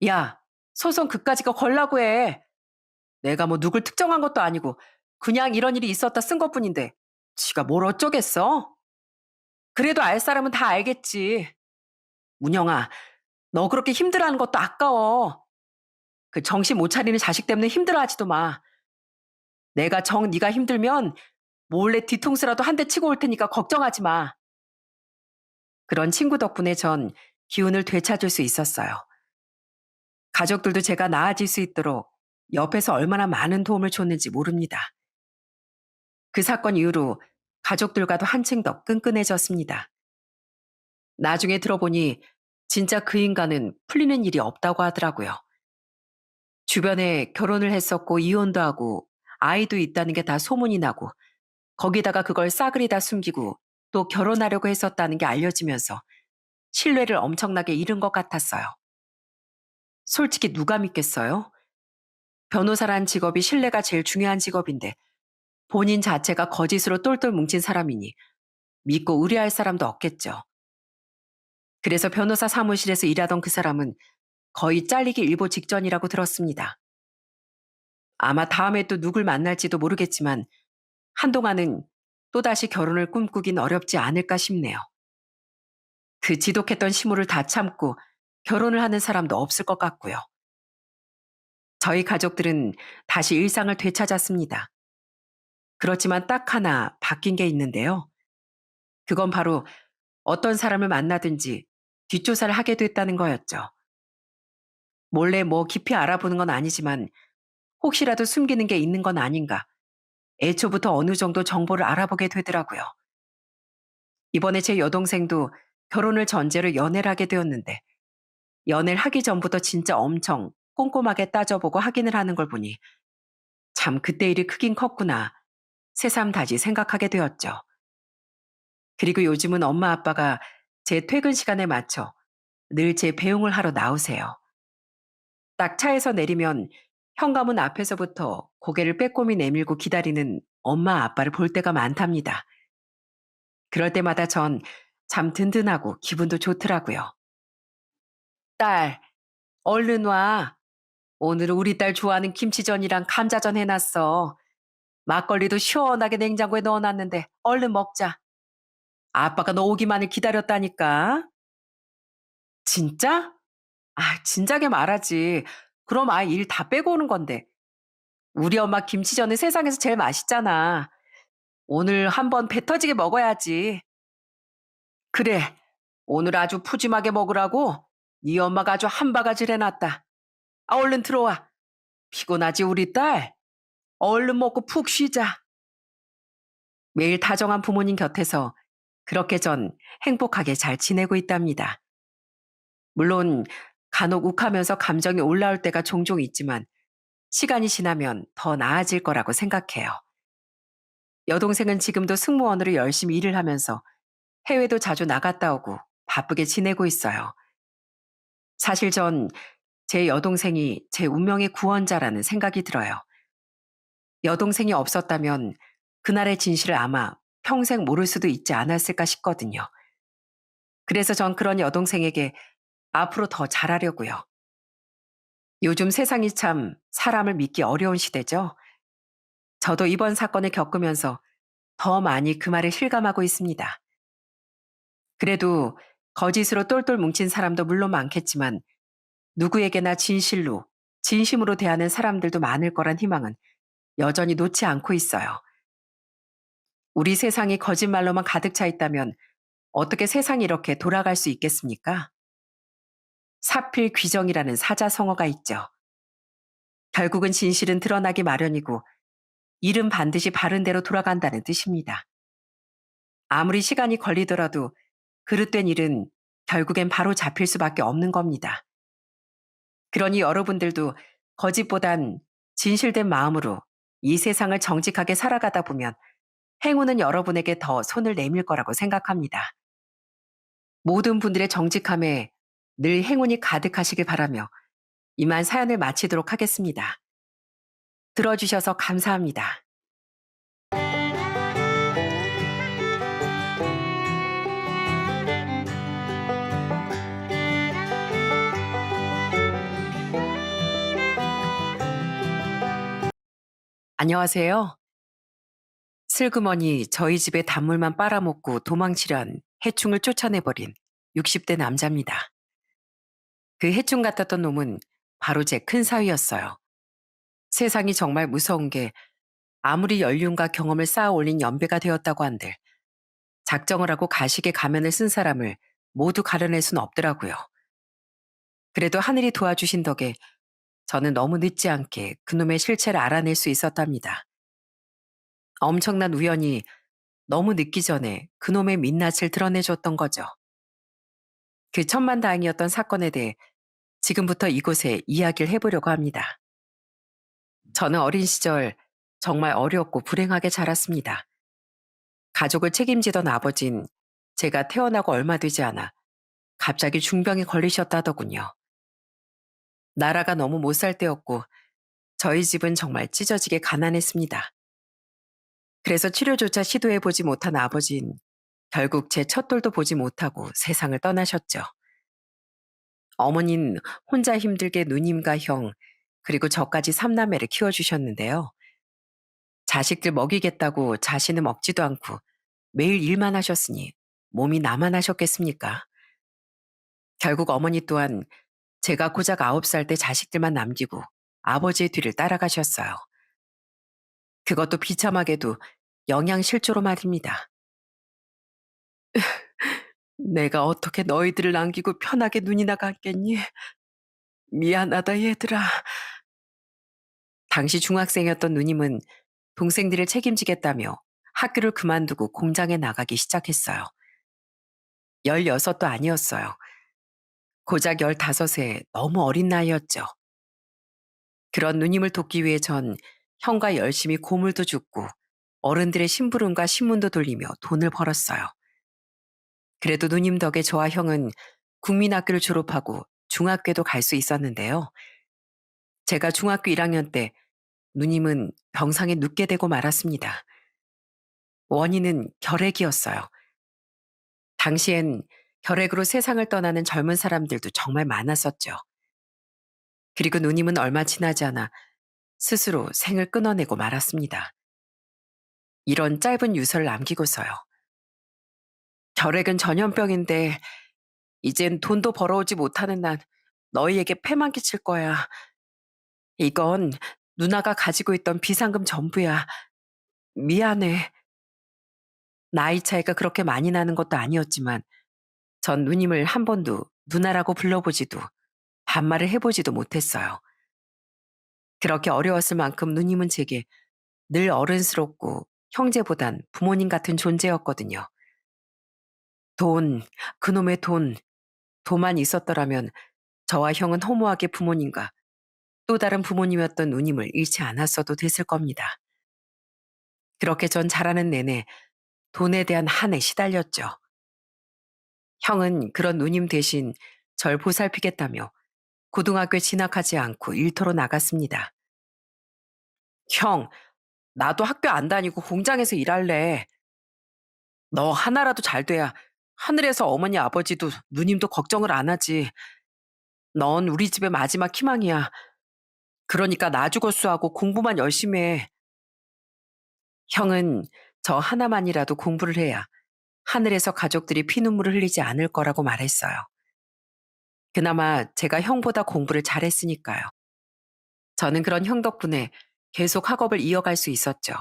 Speaker 1: 야, 소송 그까짓 거 걸라고 해. 내가 뭐 누굴 특정한 것도 아니고 그냥 이런 일이 있었다 쓴 것뿐인데 지가 뭘 어쩌겠어? 그래도 알 사람은 다 알겠지. 문영아, 너 그렇게 힘들어하는 것도 아까워. 그 정신 못 차리는 자식 때문에 힘들어하지도 마. 내가 정 네가 힘들면 몰래 뒤통수라도 한 대 치고 올 테니까 걱정하지 마. 그런 친구 덕분에 전 기운을 되찾을 수 있었어요. 가족들도 제가 나아질 수 있도록 옆에서 얼마나 많은 도움을 줬는지 모릅니다. 그 사건 이후로 가족들과도 한층 더 끈끈해졌습니다. 나중에 들어보니 진짜 그 인간은 풀리는 일이 없다고 하더라고요. 주변에 결혼을 했었고 이혼도 하고 아이도 있다는 게 다 소문이 나고 거기다가 그걸 싸그리 다 숨기고 또 결혼하려고 했었다는 게 알려지면서 신뢰를 엄청나게 잃은 것 같았어요. 솔직히 누가 믿겠어요? 변호사란 직업이 신뢰가 제일 중요한 직업인데 본인 자체가 거짓으로 똘똘 뭉친 사람이니 믿고 의뢰할 사람도 없겠죠. 그래서 변호사 사무실에서 일하던 그 사람은 거의 잘리기 일보 직전이라고 들었습니다. 아마 다음에 또 누굴 만날지도 모르겠지만 한동안은 또다시 결혼을 꿈꾸긴 어렵지 않을까 싶네요. 그 지독했던 시무를 다 참고 결혼을 하는 사람도 없을 것 같고요. 저희 가족들은 다시 일상을 되찾았습니다. 그렇지만 딱 하나 바뀐 게 있는데요. 그건 바로 어떤 사람을 만나든지 뒷조사를 하게 됐다는 거였죠. 몰래 뭐 깊이 알아보는 건 아니지만 혹시라도 숨기는 게 있는 건 아닌가. 애초부터 어느 정도 정보를 알아보게 되더라고요. 이번에 제 여동생도 결혼을 전제로 연애를 하게 되었는데 연애를 하기 전부터 진짜 엄청 꼼꼼하게 따져보고 확인을 하는 걸 보니 참 그때 일이 크긴 컸구나. 새삼 다시 생각하게 되었죠. 그리고 요즘은 엄마 아빠가 제 퇴근 시간에 맞춰 늘 제 배웅을 하러 나오세요. 딱 차에서 내리면 현관문 앞에서부터 고개를 빼꼼히 내밀고 기다리는 엄마 아빠를 볼 때가 많답니다. 그럴 때마다 전 참 든든하고 기분도 좋더라고요. 딸, 얼른 와. 오늘은 우리 딸 좋아하는 김치전이랑 감자전 해놨어. 막걸리도 시원하게 냉장고에 넣어놨는데 얼른 먹자. 아빠가 너 오기만을 기다렸다니까. 진짜? 아, 진작에 말하지. 그럼 아예 일 다 빼고 오는 건데. 우리 엄마 김치전은 세상에서 제일 맛있잖아. 오늘 한번 배 터지게 먹어야지. 그래. 오늘 아주 푸짐하게 먹으라고 네 엄마가 아주 한 바가지를 해놨다. 아, 얼른 들어와. 피곤하지 우리 딸? 얼른 먹고 푹 쉬자. 매일 다정한 부모님 곁에서 그렇게 전 행복하게 잘 지내고 있답니다. 물론 간혹 욱하면서 감정이 올라올 때가 종종 있지만 시간이 지나면 더 나아질 거라고 생각해요. 여동생은 지금도 승무원으로 열심히 일을 하면서 해외도 자주 나갔다 오고 바쁘게 지내고 있어요. 사실 전 제 여동생이 제 운명의 구원자라는 생각이 들어요. 여동생이 없었다면 그날의 진실을 아마 평생 모를 수도 있지 않았을까 싶거든요. 그래서 전 그런 여동생에게 앞으로 더 잘하려고요. 요즘 세상이 참 사람을 믿기 어려운 시대죠. 저도 이번 사건을 겪으면서 더 많이 그 말을 실감하고 있습니다. 그래도 거짓으로 똘똘 뭉친 사람도 물론 많겠지만 누구에게나 진실로, 진심으로 대하는 사람들도 많을 거란 희망은 여전히 놓지 않고 있어요. 우리 세상이 거짓말로만 가득 차 있다면 어떻게 세상이 이렇게 돌아갈 수 있겠습니까? 사필 귀정이라는 사자성어가 있죠. 결국은 진실은 드러나기 마련이고 일은 반드시 바른 대로 돌아간다는 뜻입니다. 아무리 시간이 걸리더라도 그릇된 일은 결국엔 바로 잡힐 수밖에 없는 겁니다. 그러니 여러분들도 거짓보단 진실된 마음으로 이 세상을 정직하게 살아가다 보면 행운은 여러분에게 더 손을 내밀 거라고 생각합니다. 모든 분들의 정직함에 늘 행운이 가득하시길 바라며 이만 사연을 마치도록 하겠습니다. 들어주셔서 감사합니다. 안녕하세요. 슬그머니 저희 집에 단물만 빨아먹고 도망치려한 해충을 쫓아내버린 60대 남자입니다. 그 해충 같았던 놈은 바로 제 큰 사위였어요. 세상이 정말 무서운 게 아무리 연륜과 경험을 쌓아 올린 연배가 되었다고 한들 작정을 하고 가식의 가면을 쓴 사람을 모두 가려낼 순 없더라고요. 그래도 하늘이 도와주신 덕에 저는 너무 늦지 않게 그놈의 실체를 알아낼 수 있었답니다. 엄청난 우연이 너무 늦기 전에 그놈의 민낯을 드러내줬던 거죠. 그 천만다행이었던 사건에 대해 지금부터 이곳에 이야기를 해보려고 합니다. 저는 어린 시절 정말 어렵고 불행하게 자랐습니다. 가족을 책임지던 아버진 제가 태어나고 얼마 되지 않아 갑자기 중병에 걸리셨다더군요. 나라가 너무 못 살 때였고 저희 집은 정말 찢어지게 가난했습니다. 그래서 치료조차 시도해보지 못한 아버진 결국 제 첫돌도 보지 못하고 세상을 떠나셨죠. 어머닌 혼자 힘들게 누님과 형, 그리고 저까지 삼남매를 키워주셨는데요. 자식들 먹이겠다고 자신은 먹지도 않고 매일 일만 하셨으니 몸이 나만 하셨겠습니까? 결국 어머니 또한 제가 고작 9살 때 자식들만 남기고 아버지의 뒤를 따라가셨어요. 그것도 비참하게도 영양실조로 말입니다. 내가 어떻게 너희들을 남기고 편하게 눈이나 감겠니? 미안하다 얘들아. 당시 중학생이었던 누님은 동생들을 책임지겠다며 학교를 그만두고 공장에 나가기 시작했어요. 16도 아니었어요. 고작 15세 너무 어린 나이였죠. 그런 누님을 돕기 위해 전 형과 열심히 고물도 줍고 어른들의 심부름과 신문도 돌리며 돈을 벌었어요. 그래도 누님 덕에 저와 형은 국민학교를 졸업하고 중학교도 갈 수 있었는데요. 제가 중학교 1학년 때 누님은 병상에 눕게 되고 말았습니다. 원인은 결핵이었어요. 당시엔 결핵으로 세상을 떠나는 젊은 사람들도 정말 많았었죠. 그리고 누님은 얼마 지나지 않아 스스로 생을 끊어내고 말았습니다. 이런 짧은 유서를 남기고서요. 결핵은 전염병인데 이젠 돈도 벌어오지 못하는 난 너희에게 패만 끼칠 거야. 이건 누나가 가지고 있던 비상금 전부야. 미안해. 나이 차이가 그렇게 많이 나는 것도 아니었지만 전 누님을 한 번도 누나라고 불러보지도 반말을 해보지도 못했어요. 그렇게 어려웠을 만큼 누님은 제게 늘 어른스럽고 형제보단 부모님 같은 존재였거든요. 돈, 그놈의 돈, 돈만 있었더라면 저와 형은 허무하게 부모님과 또 다른 부모님이었던 누님을 잃지 않았어도 됐을 겁니다. 그렇게 전 자라는 내내 돈에 대한 한에 시달렸죠. 형은 그런 누님 대신 절 보살피겠다며 고등학교에 진학하지 않고 일터로 나갔습니다. 형, 나도 학교 안 다니고 공장에서 일할래. 너 하나라도 잘 돼야 하늘에서 어머니 아버지도 누님도 걱정을 안 하지. 넌 우리 집의 마지막 희망이야. 그러니까 나주고수하고 공부만 열심히 해. 형은 저 하나만이라도 공부를 해야 하늘에서 가족들이 피눈물을 흘리지 않을 거라고 말했어요. 그나마 제가 형보다 공부를 잘했으니까요. 저는 그런 형 덕분에 계속 학업을 이어갈 수 있었죠.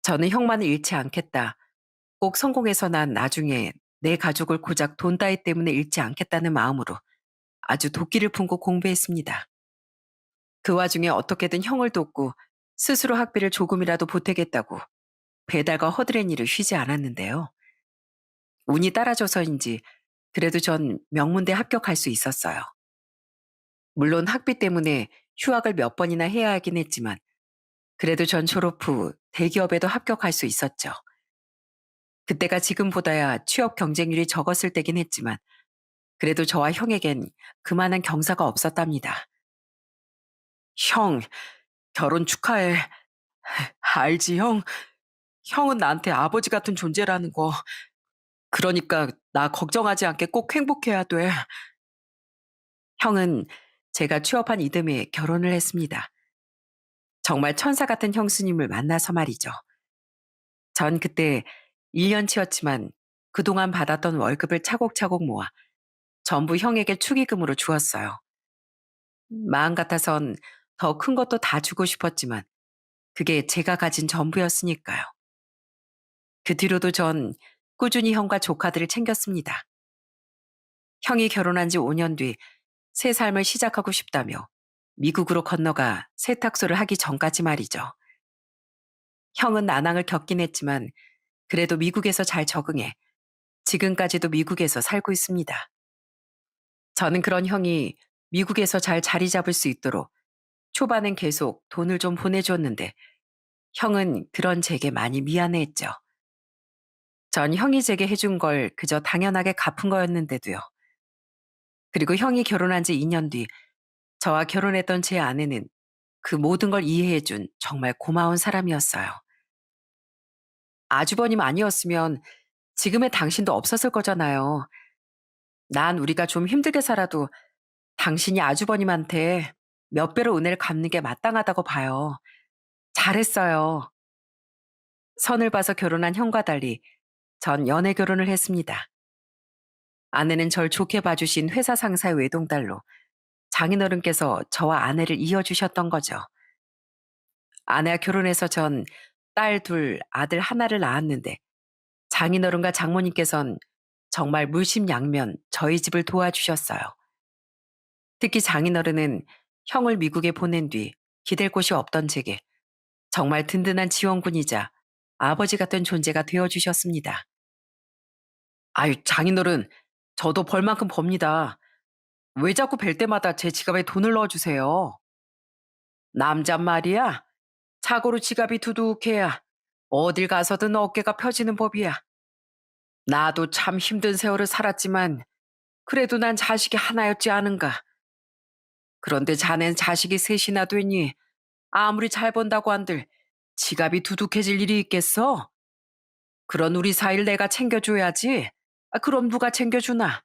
Speaker 1: 저는 형만을 잃지 않겠다. 꼭 성공해서 난 나중에 내 가족을 고작 돈 따위 때문에 잃지 않겠다는 마음으로 아주 도끼를 품고 공부했습니다. 그 와중에 어떻게든 형을 돕고 스스로 학비를 조금이라도 보태겠다고 배달과 허드렛 일을 쉬지 않았는데요. 운이 따라줘서인지 그래도 전 명문대 합격할 수 있었어요. 물론 학비 때문에 휴학을 몇 번이나 해야 하긴 했지만 그래도 전 졸업 후 대기업에도 합격할 수 있었죠. 그때가 지금보다야 취업 경쟁률이 적었을 때긴 했지만 그래도 저와 형에겐 그만한 경사가 없었답니다. 형, 결혼 축하해. 알지, 형? 형은 나한테 아버지 같은 존재라는 거. 그러니까 나 걱정하지 않게 꼭 행복해야 돼. 형은 제가 취업한 이듬해 결혼을 했습니다. 정말 천사 같은 형수님을 만나서 말이죠. 전 그때 1년치였지만 그동안 받았던 월급을 차곡차곡 모아 전부 형에게 축의금으로 주었어요. 마음 같아선 더 큰 것도 다 주고 싶었지만 그게 제가 가진 전부였으니까요. 그 뒤로도 전 꾸준히 형과 조카들을 챙겼습니다. 형이 결혼한 지 5년 뒤 새 삶을 시작하고 싶다며 미국으로 건너가 세탁소를 하기 전까지 말이죠. 형은 난항을 겪긴 했지만 그래도 미국에서 잘 적응해 지금까지도 미국에서 살고 있습니다. 저는 그런 형이 미국에서 잘 자리 잡을 수 있도록 초반엔 계속 돈을 좀 보내줬는데 형은 그런 제게 많이 미안해했죠. 전 형이 제게 해준 걸 그저 당연하게 갚은 거였는데도요. 그리고 형이 결혼한 지 2년 뒤 저와 결혼했던 제 아내는 그 모든 걸 이해해준 정말 고마운 사람이었어요. 아주버님 아니었으면 지금의 당신도 없었을 거잖아요. 난 우리가 좀 힘들게 살아도 당신이 아주버님한테 몇 배로 은혜를 갚는 게 마땅하다고 봐요. 잘했어요. 선을 봐서 결혼한 형과 달리 전 연애 결혼을 했습니다. 아내는 절 좋게 봐주신 회사 상사의 외동딸로 장인어른께서 저와 아내를 이어주셨던 거죠. 아내와 결혼해서 전 딸 둘, 아들 하나를 낳았는데 장인어른과 장모님께선 정말 물심양면 저희 집을 도와주셨어요. 특히 장인어른은 형을 미국에 보낸 뒤 기댈 곳이 없던 제게 정말 든든한 지원군이자 아버지 같은 존재가 되어주셨습니다. 아유, 장인어른, 저도 벌 만큼 법니다. 왜 자꾸 뵐 때마다 제 지갑에 돈을 넣어주세요? 남잔 말이야. 자고로 지갑이 두둑해야 어딜 가서든 어깨가 펴지는 법이야. 나도 참 힘든 세월을 살았지만 그래도 난 자식이 하나였지 않은가. 그런데 자넨 자식이 셋이나 되니 아무리 잘 번다고 한들 지갑이 두둑해질 일이 있겠어? 그런 우리 사이를 내가 챙겨줘야지. 그럼 누가 챙겨주나?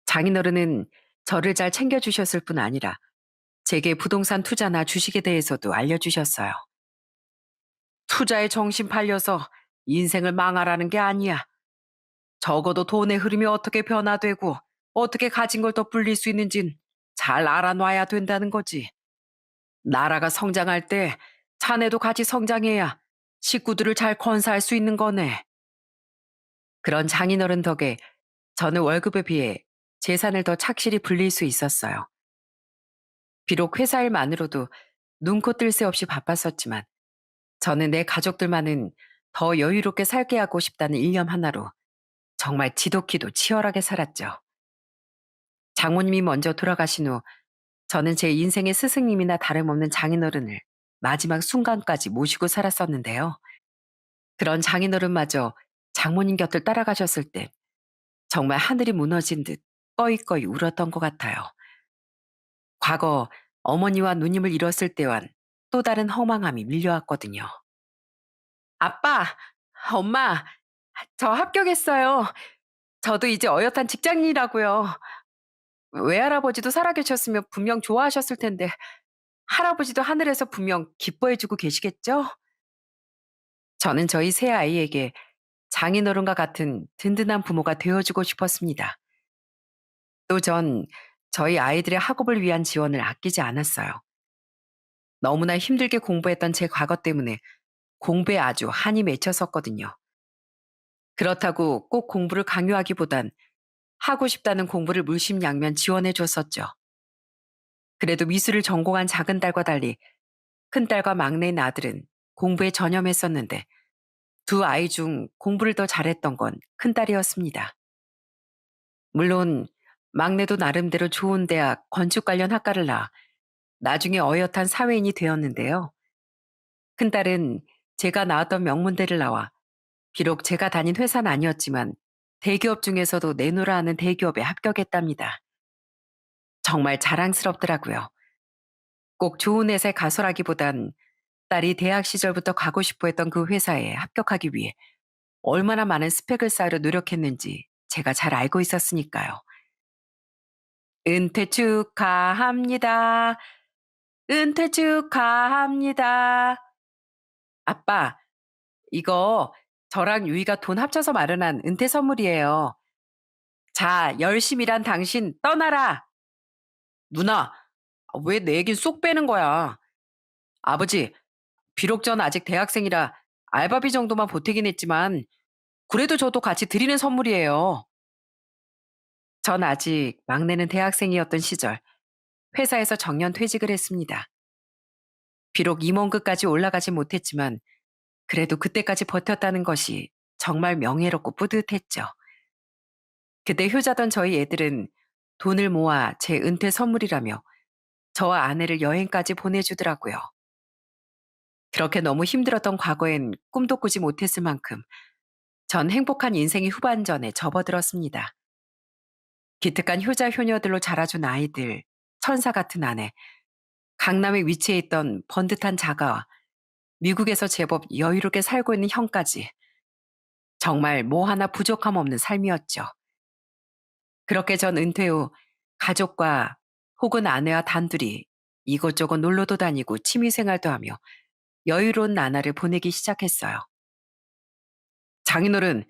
Speaker 1: 장인어른은 저를 잘 챙겨주셨을 뿐 아니라 제게 부동산 투자나 주식에 대해서도 알려주셨어요. 투자에 정신 팔려서 인생을 망하라는 게 아니야. 적어도 돈의 흐름이 어떻게 변화되고 어떻게 가진 걸 더 불릴 수 있는진 잘 알아놔야 된다는 거지. 나라가 성장할 때 자네도 같이 성장해야 식구들을 잘 건사할 수 있는 거네. 그런 장인어른 덕에 저는 월급에 비해 재산을 더 착실히 불릴 수 있었어요. 비록 회사 일만으로도 눈코 뜰 새 없이 바빴었지만 저는 내 가족들만은 더 여유롭게 살게 하고 싶다는 일념 하나로 정말 지독히도 치열하게 살았죠. 장모님이 먼저 돌아가신 후 저는 제 인생의 스승님이나 다름없는 장인어른을 마지막 순간까지 모시고 살았었는데요. 그런 장인어른마저 장모님 곁을 따라가셨을 때 정말 하늘이 무너진 듯 꺼이꺼이 울었던 것 같아요. 과거 어머니와 누님을 잃었을 때와는 또 다른 허망함이 밀려왔거든요. 아빠, 엄마, 저 합격했어요. 저도 이제 어엿한 직장인이라고요. 외할아버지도 살아계셨으면 분명 좋아하셨을 텐데 할아버지도 하늘에서 분명 기뻐해주고 계시겠죠? 저는 저희 새 아이에게 장인어른과 같은 든든한 부모가 되어주고 싶었습니다. 또 전 저희 아이들의 학업을 위한 지원을 아끼지 않았어요. 너무나 힘들게 공부했던 제 과거 때문에 공부에 아주 한이 맺혔었거든요. 그렇다고 꼭 공부를 강요하기보단 하고 싶다는 공부를 물심양면 지원해 줬었죠. 그래도 미술을 전공한 작은 딸과 달리 큰딸과 막내인 아들은 공부에 전념했었는데 두 아이 중 공부를 더 잘했던 건 큰딸이었습니다. 물론 막내도 나름대로 좋은 대학 건축 관련 학과를 나와 나중에 어엿한 사회인이 되었는데요. 큰딸은 제가 나왔던 명문대를 나와 비록 제가 다닌 회사는 아니었지만 대기업 중에서도 내노라 하는 대기업에 합격했답니다. 정말 자랑스럽더라고요. 꼭 좋은 회사에 가서라기보단 딸이 대학 시절부터 가고 싶어 했던 그 회사에 합격하기 위해 얼마나 많은 스펙을 쌓으려 노력했는지 제가 잘 알고 있었으니까요. 은퇴 축하합니다. 은퇴 축하합니다. 아빠, 이거 저랑 유이가 돈 합쳐서 마련한 은퇴 선물이에요. 자, 열심히 일한 당신 떠나라. 누나, 왜 내 얘긴 쏙 빼는 거야? 아버지, 비록 전 아직 대학생이라 알바비 정도만 보태긴 했지만 그래도 저도 같이 드리는 선물이에요. 전 아직 막내는 대학생이었던 시절 회사에서 정년 퇴직을 했습니다. 비록 임원급까지 올라가지 못했지만 그래도 그때까지 버텼다는 것이 정말 명예롭고 뿌듯했죠. 그때 효자던 저희 애들은 돈을 모아 제 은퇴 선물이라며 저와 아내를 여행까지 보내주더라고요. 그렇게 너무 힘들었던 과거엔 꿈도 꾸지 못했을 만큼 전 행복한 인생의 후반전에 접어들었습니다. 기특한 효자 효녀들로 자라준 아이들, 천사 같은 아내, 강남에 위치해 있던 번듯한 자가와 미국에서 제법 여유롭게 살고 있는 형까지 정말 뭐 하나 부족함 없는 삶이었죠. 그렇게 전 은퇴 후 가족과 혹은 아내와 단둘이 이곳저곳 놀러도 다니고 취미생활도 하며 여유로운 나날을 보내기 시작했어요. 장인어른,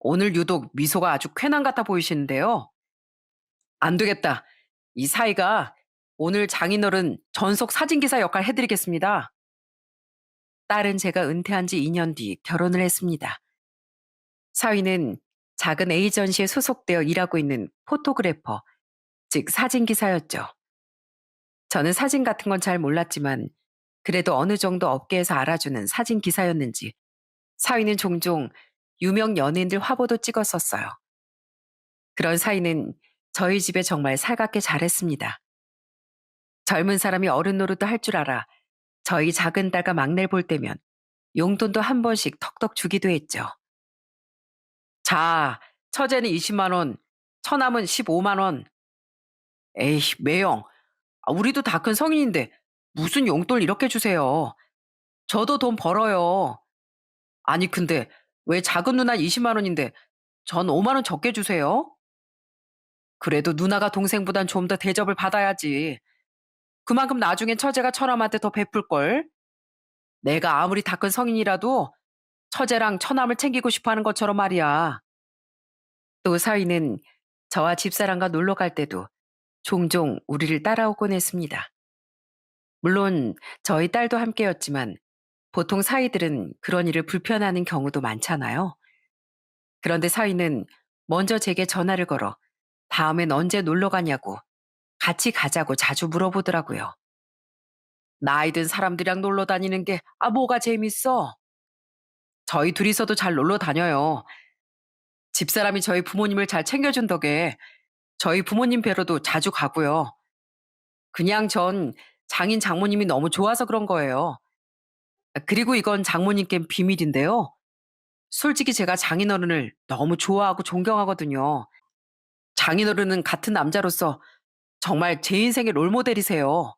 Speaker 1: 오늘 유독 미소가 아주 쾌남 같아 보이시는데요. 안 되겠다. 이 사이가 오늘 장인어른 전속 사진기사 역할 해드리겠습니다. 딸은 제가 은퇴한 지 2년 뒤 결혼을 했습니다. 사위는 작은 에이전시에 소속되어 일하고 있는 포토그래퍼, 즉 사진기사였죠. 저는 사진 같은 건 잘 몰랐지만 그래도 어느 정도 업계에서 알아주는 사진기사였는지 사위는 종종 유명 연예인들 화보도 찍었었어요. 그런 사위는 저희 집에 정말 살갑게 잘했습니다. 젊은 사람이 어른 노릇도 할 줄 알아 저희 작은 딸과 막내를 볼 때면 용돈도 한 번씩 턱턱 주기도 했죠. 자, 처제는 20만 원, 처남은 15만 원. 에이, 매영. 우리도 다 큰 성인인데 무슨 용돈을 이렇게 주세요. 저도 돈 벌어요. 아니, 근데 왜 작은 누나 20만 원인데 전 5만 원 적게 주세요? 그래도 누나가 동생보단 좀 더 대접을 받아야지. 그만큼 나중엔 처제가 처남한테 더 베풀걸. 내가 아무리 다 큰 성인이라도 처제랑 처남을 챙기고 싶어 하는 것처럼 말이야. 또 사위는 저와 집사람과 놀러 갈 때도 종종 우리를 따라오곤 했습니다. 물론 저희 딸도 함께였지만 보통 사위들은 그런 일을 불편해하는 경우도 많잖아요. 그런데 사위는 먼저 제게 전화를 걸어 다음엔 언제 놀러 가냐고 같이 가자고 자주 물어보더라고요. 나이 든 사람들이랑 놀러 다니는 게 뭐가 재밌어? 저희 둘이서도 잘 놀러 다녀요. 집사람이 저희 부모님을 잘 챙겨준 덕에 저희 부모님 뵈러도 자주 가고요. 그냥 전 장인 장모님이 너무 좋아서 그런 거예요. 그리고 이건 장모님껜 비밀인데요. 솔직히 제가 장인어른을 너무 좋아하고 존경하거든요. 장인어른은 같은 남자로서 정말 제 인생의 롤모델이세요.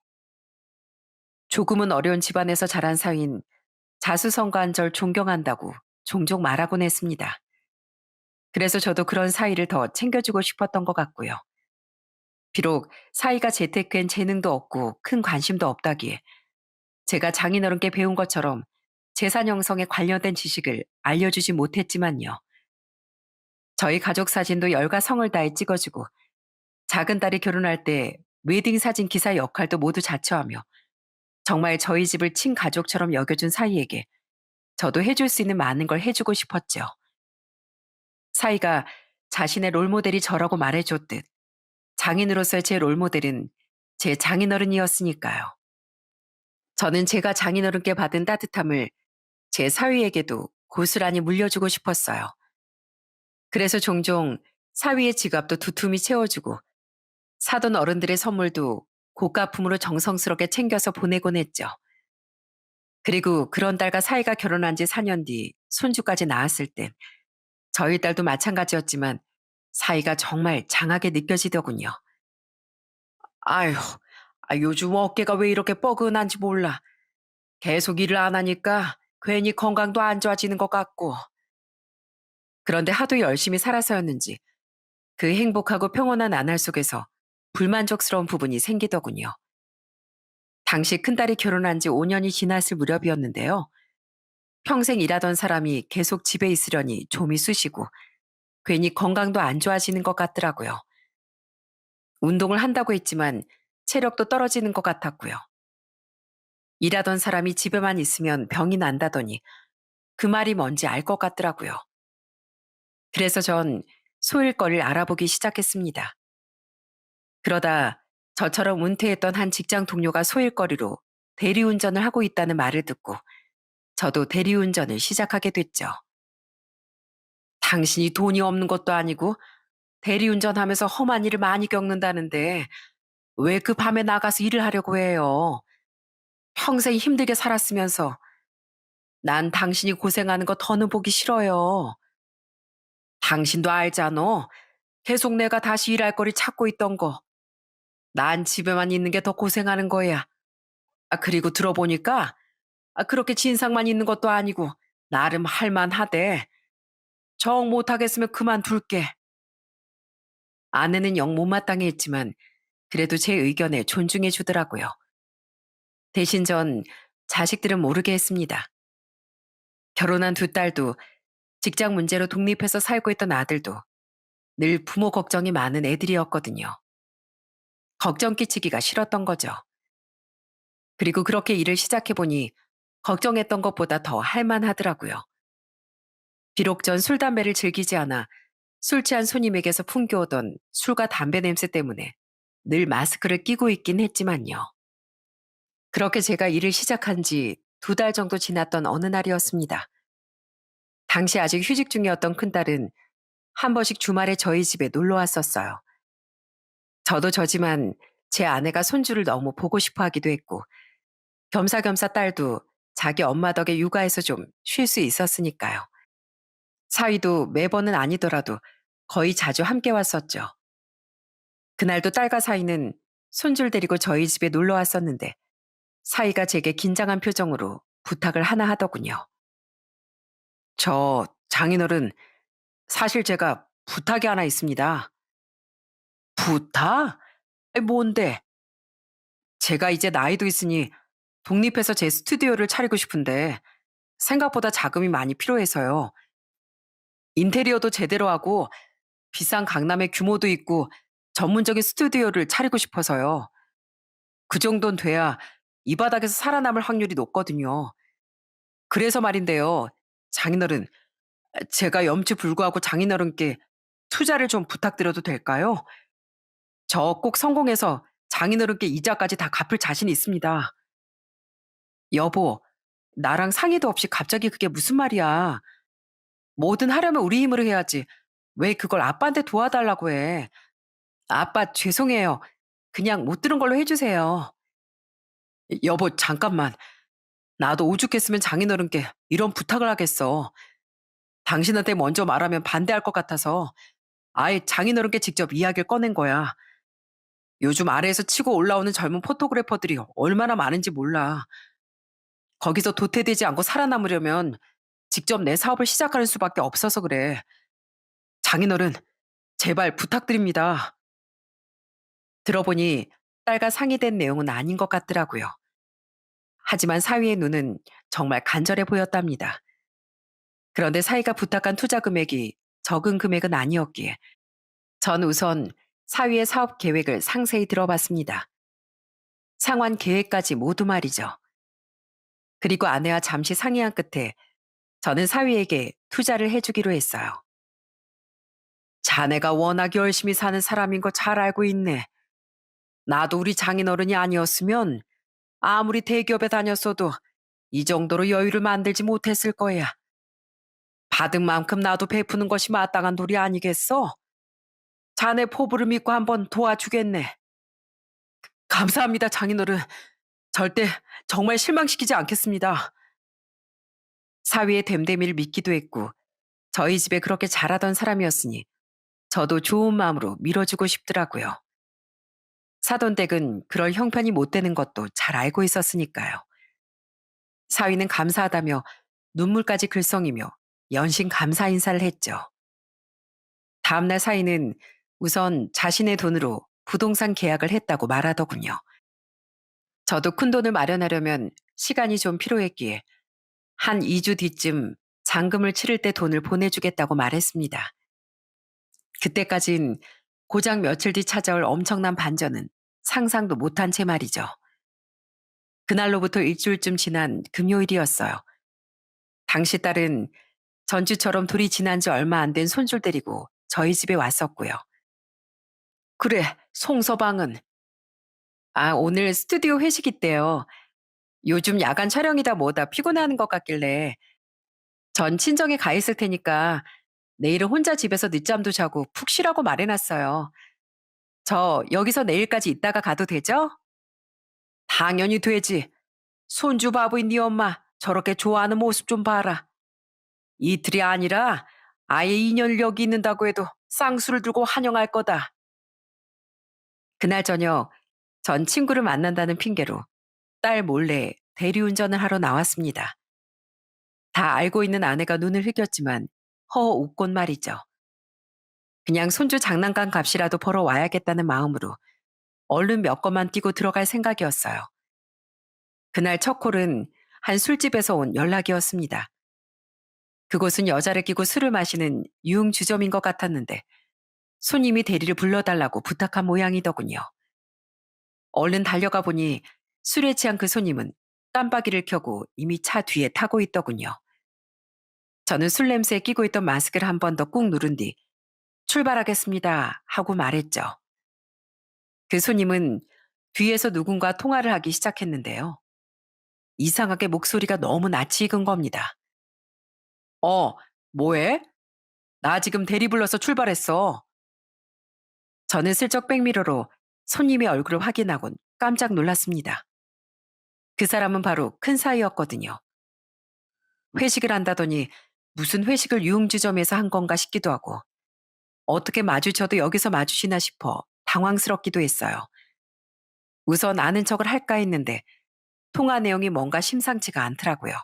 Speaker 1: 조금은 어려운 집안에서 자란 사위인 자수성가한 절 존경한다고 종종 말하곤 했습니다. 그래서 저도 그런 사위를 더 챙겨주고 싶었던 것 같고요. 비록 사위가 재테크엔 재능도 없고 큰 관심도 없다기에 제가 장인어른께 배운 것처럼 재산 형성에 관련된 지식을 알려주지 못했지만요. 저희 가족 사진도 열과 성을 다해 찍어주고 작은 딸이 결혼할 때 웨딩 사진 기사 역할도 모두 자처하며 정말 저희 집을 친가족처럼 여겨준 사위에게 저도 해줄 수 있는 많은 걸 해주고 싶었죠. 사위가 자신의 롤모델이 저라고 말해줬듯 장인으로서의 제 롤모델은 제 장인어른이었으니까요. 저는 제가 장인어른께 받은 따뜻함을 제 사위에게도 고스란히 물려주고 싶었어요. 그래서 종종 사위의 지갑도 두툼히 채워주고 사돈 어른들의 선물도 고가품으로 정성스럽게 챙겨서 보내곤 했죠. 그리고 그런 딸과 사위가 결혼한 지 4년 뒤 손주까지 낳았을 땐 저희 딸도 마찬가지였지만 사위가 정말 장하게 느껴지더군요. 아휴, 요즘 어깨가 왜 이렇게 뻐근한지 몰라. 계속 일을 안 하니까 괜히 건강도 안 좋아지는 것 같고. 그런데 하도 열심히 살아서였는지 그 행복하고 평온한 나날 속에서 불만족스러운 부분이 생기더군요. 당시 큰딸이 결혼한 지 5년이 지났을 무렵이었는데요. 평생 일하던 사람이 계속 집에 있으려니 좀이 쑤시고 괜히 건강도 안 좋아지는 것 같더라고요. 운동을 한다고 했지만 체력도 떨어지는 것 같았고요. 일하던 사람이 집에만 있으면 병이 난다더니 그 말이 뭔지 알 것 같더라고요. 그래서 전 소일거리를 알아보기 시작했습니다. 그러다 저처럼 은퇴했던 한 직장 동료가 소일거리로 대리운전을 하고 있다는 말을 듣고 저도 대리운전을 시작하게 됐죠. 당신이 돈이 없는 것도 아니고 대리운전하면서 험한 일을 많이 겪는다는데 왜 그 밤에 나가서 일을 하려고 해요? 평생 힘들게 살았으면서 난 당신이 고생하는 거 더는 보기 싫어요. 당신도 알잖아. 계속 내가 다시 일할 거리 찾고 있던 거. 난 집에만 있는 게 더 고생하는 거야. 그리고 들어보니까 그렇게 진상만 있는 것도 아니고 나름 할만하대. 정 못하겠으면 그만둘게. 아내는 영 못마땅해 했지만 그래도 제 의견에 존중해 주더라고요. 대신 전 자식들은 모르게 했습니다. 결혼한 두 딸도 직장 문제로 독립해서 살고 있던 아들도 늘 부모 걱정이 많은 애들이었거든요. 걱정 끼치기가 싫었던 거죠. 그리고 그렇게 일을 시작해보니 걱정했던 것보다 더 할만하더라고요. 비록 전 술, 담배를 즐기지 않아 술 취한 손님에게서 풍겨오던 술과 담배 냄새 때문에 늘 마스크를 끼고 있긴 했지만요. 그렇게 제가 일을 시작한 지 2달 정도 지났던 어느 날이었습니다. 당시 아직 휴직 중이었던 큰딸은 한 번씩 주말에 저희 집에 놀러 왔었어요. 저도 저지만 제 아내가 손주를 너무 보고 싶어 하기도 했고, 겸사겸사 딸도 자기 엄마 덕에 육아해서 좀 쉴 수 있었으니까요. 사위도 매번은 아니더라도 거의 자주 함께 왔었죠. 그날도 딸과 사위는 손주를 데리고 저희 집에 놀러 왔었는데, 사위가 제게 긴장한 표정으로 부탁을 하나 하더군요. 저 장인어른, 사실 제가 부탁이 하나 있습니다. 부탁? 뭔데? 제가 이제 나이도 있으니 독립해서 제 스튜디오를 차리고 싶은데 생각보다 자금이 많이 필요해서요. 인테리어도 제대로 하고 비싼 강남의 규모도 있고 전문적인 스튜디오를 차리고 싶어서요. 그 정도는 돼야 이 바닥에서 살아남을 확률이 높거든요. 그래서 말인데요. 장인어른, 제가 염치 불구하고 장인어른께 투자를 좀 부탁드려도 될까요? 저 꼭 성공해서 장인어른께 이자까지 다 갚을 자신이 있습니다. 여보, 나랑 상의도 없이 갑자기 그게 무슨 말이야. 뭐든 하려면 우리 힘으로 해야지. 왜 그걸 아빠한테 도와달라고 해. 아빠 죄송해요. 그냥 못 들은 걸로 해주세요. 여보, 잠깐만. 나도 오죽했으면 장인어른께 이런 부탁을 하겠어. 당신한테 먼저 말하면 반대할 것 같아서 아예 장인어른께 직접 이야기를 꺼낸 거야. 요즘 아래에서 치고 올라오는 젊은 포토그래퍼들이 얼마나 많은지 몰라. 거기서 도태되지 않고 살아남으려면 직접 내 사업을 시작하는 수밖에 없어서 그래. 장인어른, 제발 부탁드립니다. 들어보니 딸과 상의된 내용은 아닌 것 같더라고요. 하지만 사위의 눈은 정말 간절해 보였답니다. 그런데 사위가 부탁한 투자 금액이 적은 금액은 아니었기에 전 우선 사위의 사업 계획을 상세히 들어봤습니다. 상환 계획까지 모두 말이죠. 그리고 아내와 잠시 상의한 끝에 저는 사위에게 투자를 해주기로 했어요. 자네가 워낙 열심히 사는 사람인 거 잘 알고 있네. 나도 우리 장인어른이 아니었으면 아무리 대기업에 다녔어도 이 정도로 여유를 만들지 못했을 거야. 받은 만큼 나도 베푸는 것이 마땅한 도리 아니겠어? 자네 포부를 믿고 한번 도와주겠네. 감사합니다, 장인어른. 절대 정말 실망시키지 않겠습니다. 사위의 됨됨이를 믿기도 했고 저희 집에 그렇게 잘하던 사람이었으니 저도 좋은 마음으로 밀어주고 싶더라고요. 사돈댁은 그럴 형편이 못 되는 것도 잘 알고 있었으니까요. 사위는 감사하다며 눈물까지 글썽이며 연신 감사 인사를 했죠. 다음날 사위는 우선 자신의 돈으로 부동산 계약을 했다고 말하더군요. 저도 큰돈을 마련하려면 시간이 좀 필요했기에 한 2주 뒤쯤 잔금을 치를 때 돈을 보내주겠다고 말했습니다. 그때까진 고작 며칠 뒤 찾아올 엄청난 반전은 상상도 못한 채 말이죠. 그날로부터 일주일쯤 지난 금요일이었어요. 당시 딸은 전주처럼 둘이 지난 지 얼마 안 된 손주를 데리고 저희 집에 왔었고요. 그래, 송서방은. 아, 오늘 스튜디오 회식 있대요. 요즘 야간 촬영이다 뭐다 피곤해하는 것 같길래 전 친정에 가 있을 테니까 내일은 혼자 집에서 늦잠도 자고 푹 쉬라고 말해놨어요. 저 여기서 내일까지 있다가 가도 되죠? 당연히 되지. 손주 바보인 네 엄마 저렇게 좋아하는 모습 좀 봐라. 이틀이 아니라 아예 2년을 여기 있는다고 해도 쌍수를 들고 환영할 거다. 그날 저녁 전 친구를 만난다는 핑계로 딸 몰래 대리운전을 하러 나왔습니다. 다 알고 있는 아내가 눈을 흘겼지만 허 웃곤 말이죠. 그냥 손주 장난감 값이라도 벌어 와야겠다는 마음으로 얼른 몇 건만 띄고 들어갈 생각이었어요. 그날 첫 콜은 한 술집에서 온 연락이었습니다. 그곳은 여자를 끼고 술을 마시는 유흥주점인 것 같았는데 손님이 대리를 불러달라고 부탁한 모양이더군요. 얼른 달려가 보니 술에 취한 그 손님은 깜빡이를 켜고 이미 차 뒤에 타고 있더군요. 저는 술 냄새에 끼고 있던 마스크를 한 번 더 꾹 누른 뒤 출발하겠습니다 하고 말했죠. 그 손님은 뒤에서 누군가 통화를 하기 시작했는데요. 이상하게 목소리가 너무 낯이 익은 겁니다. 어, 뭐해? 나 지금 대리 불러서 출발했어. 저는 슬쩍 백미러로 손님의 얼굴을 확인하곤 깜짝 놀랐습니다. 그 사람은 바로 큰 사위였거든요. 회식을 한다더니 무슨 회식을 유흥주점에서 한 건가 싶기도 하고 어떻게 마주쳐도 여기서 마주치나 싶어 당황스럽기도 했어요. 우선 아는 척을 할까 했는데 통화 내용이 뭔가 심상치가 않더라고요.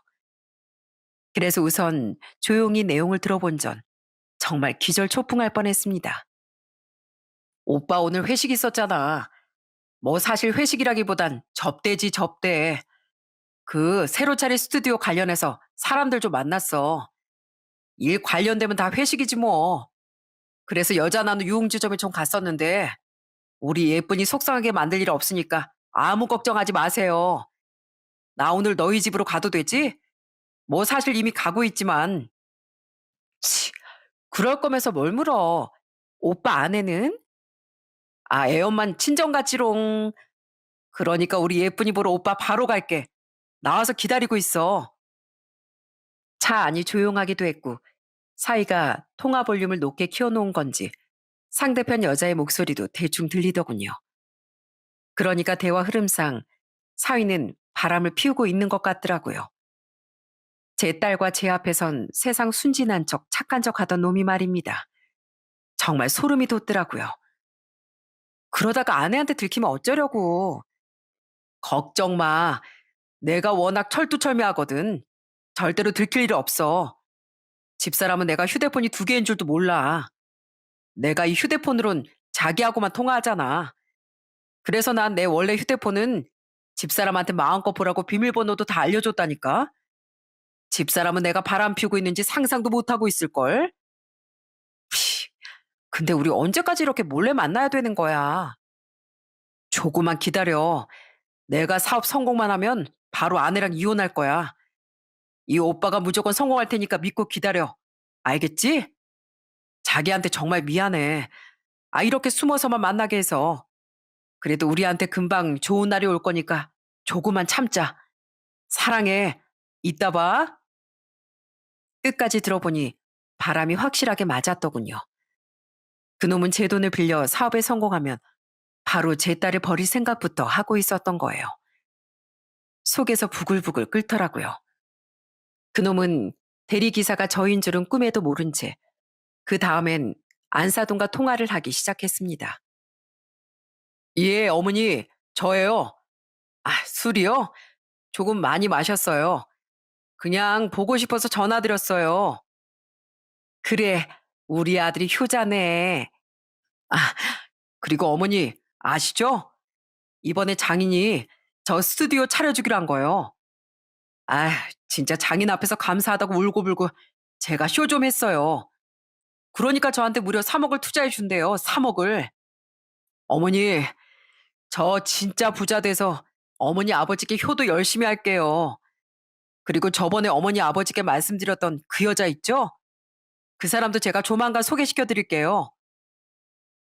Speaker 1: 그래서 우선 조용히 내용을 들어본 전 정말 기절초풍할 뻔했습니다. 오빠 오늘 회식 있었잖아. 뭐 사실 회식이라기보단 접대지 접대. 그 새로 차린 스튜디오 관련해서 사람들 좀 만났어. 일 관련되면 다 회식이지 뭐. 그래서 여자 나누 유흥주점에 좀 갔었는데 우리 예쁜이 속상하게 만들 일 없으니까 아무 걱정하지 마세요. 나 오늘 너희 집으로 가도 되지? 뭐 사실 이미 가고 있지만. 치, 그럴 거면서 뭘 물어. 오빠 아내는? 아, 애엄만 친정 같지롱. 그러니까 우리 예쁜이 보러 오빠 바로 갈게. 나와서 기다리고 있어. 차 안이 조용하기도 했고 사이가 통화 볼륨을 높게 키워놓은 건지 상대편 여자의 목소리도 대충 들리더군요. 그러니까 대화 흐름상 사위는 바람을 피우고 있는 것 같더라고요. 제 딸과 제 앞에선 세상 순진한 척 착한 척 하던 놈이 말입니다. 정말 소름이 돋더라고요. 그러다가 아내한테 들키면 어쩌려고. 걱정 마. 내가 워낙 철두철미하거든. 절대로 들킬 일 없어. 집사람은 내가 휴대폰이 두 개인 줄도 몰라. 내가 이 휴대폰으론 자기하고만 통화하잖아. 그래서 난 내 원래 휴대폰은 집사람한테 마음껏 보라고 비밀번호도 다 알려줬다니까. 집사람은 내가 바람 피우고 있는지 상상도 못하고 있을걸. 피, 근데 우리 언제까지 이렇게 몰래 만나야 되는 거야. 조금만 기다려. 내가 사업 성공만 하면 바로 아내랑 이혼할 거야. 이 오빠가 무조건 성공할 테니까 믿고 기다려. 알겠지? 자기한테 정말 미안해. 아, 이렇게 숨어서만 만나게 해서. 그래도 우리한테 금방 좋은 날이 올 거니까 조금만 참자. 사랑해. 이따 봐. 끝까지 들어보니 바람이 확실하게 맞았더군요. 그놈은 제 돈을 빌려 사업에 성공하면 바로 제 딸을 버릴 생각부터 하고 있었던 거예요. 속에서 부글부글 끓더라고요. 그놈은 대리기사가 저인 줄은 꿈에도 모른 채 그 다음엔 안사돈과 통화를 하기 시작했습니다. 예, 어머니, 저예요. 아, 술이요? 조금 많이 마셨어요. 그냥 보고 싶어서 전화드렸어요. 그래, 우리 아들이 효자네. 아, 그리고 어머니, 아시죠? 이번에 장인이 저 스튜디오 차려주기로 한 거예요. 아, 진짜 장인 앞에서 감사하다고 울고불고 제가 쇼 좀 했어요. 그러니까 저한테 무려 3억을 투자해 준대요. 3억을. 어머니, 저 진짜 부자 돼서 어머니 아버지께 효도 열심히 할게요. 그리고 저번에 어머니 아버지께 말씀드렸던 그 여자 있죠? 그 사람도 제가 조만간 소개시켜 드릴게요.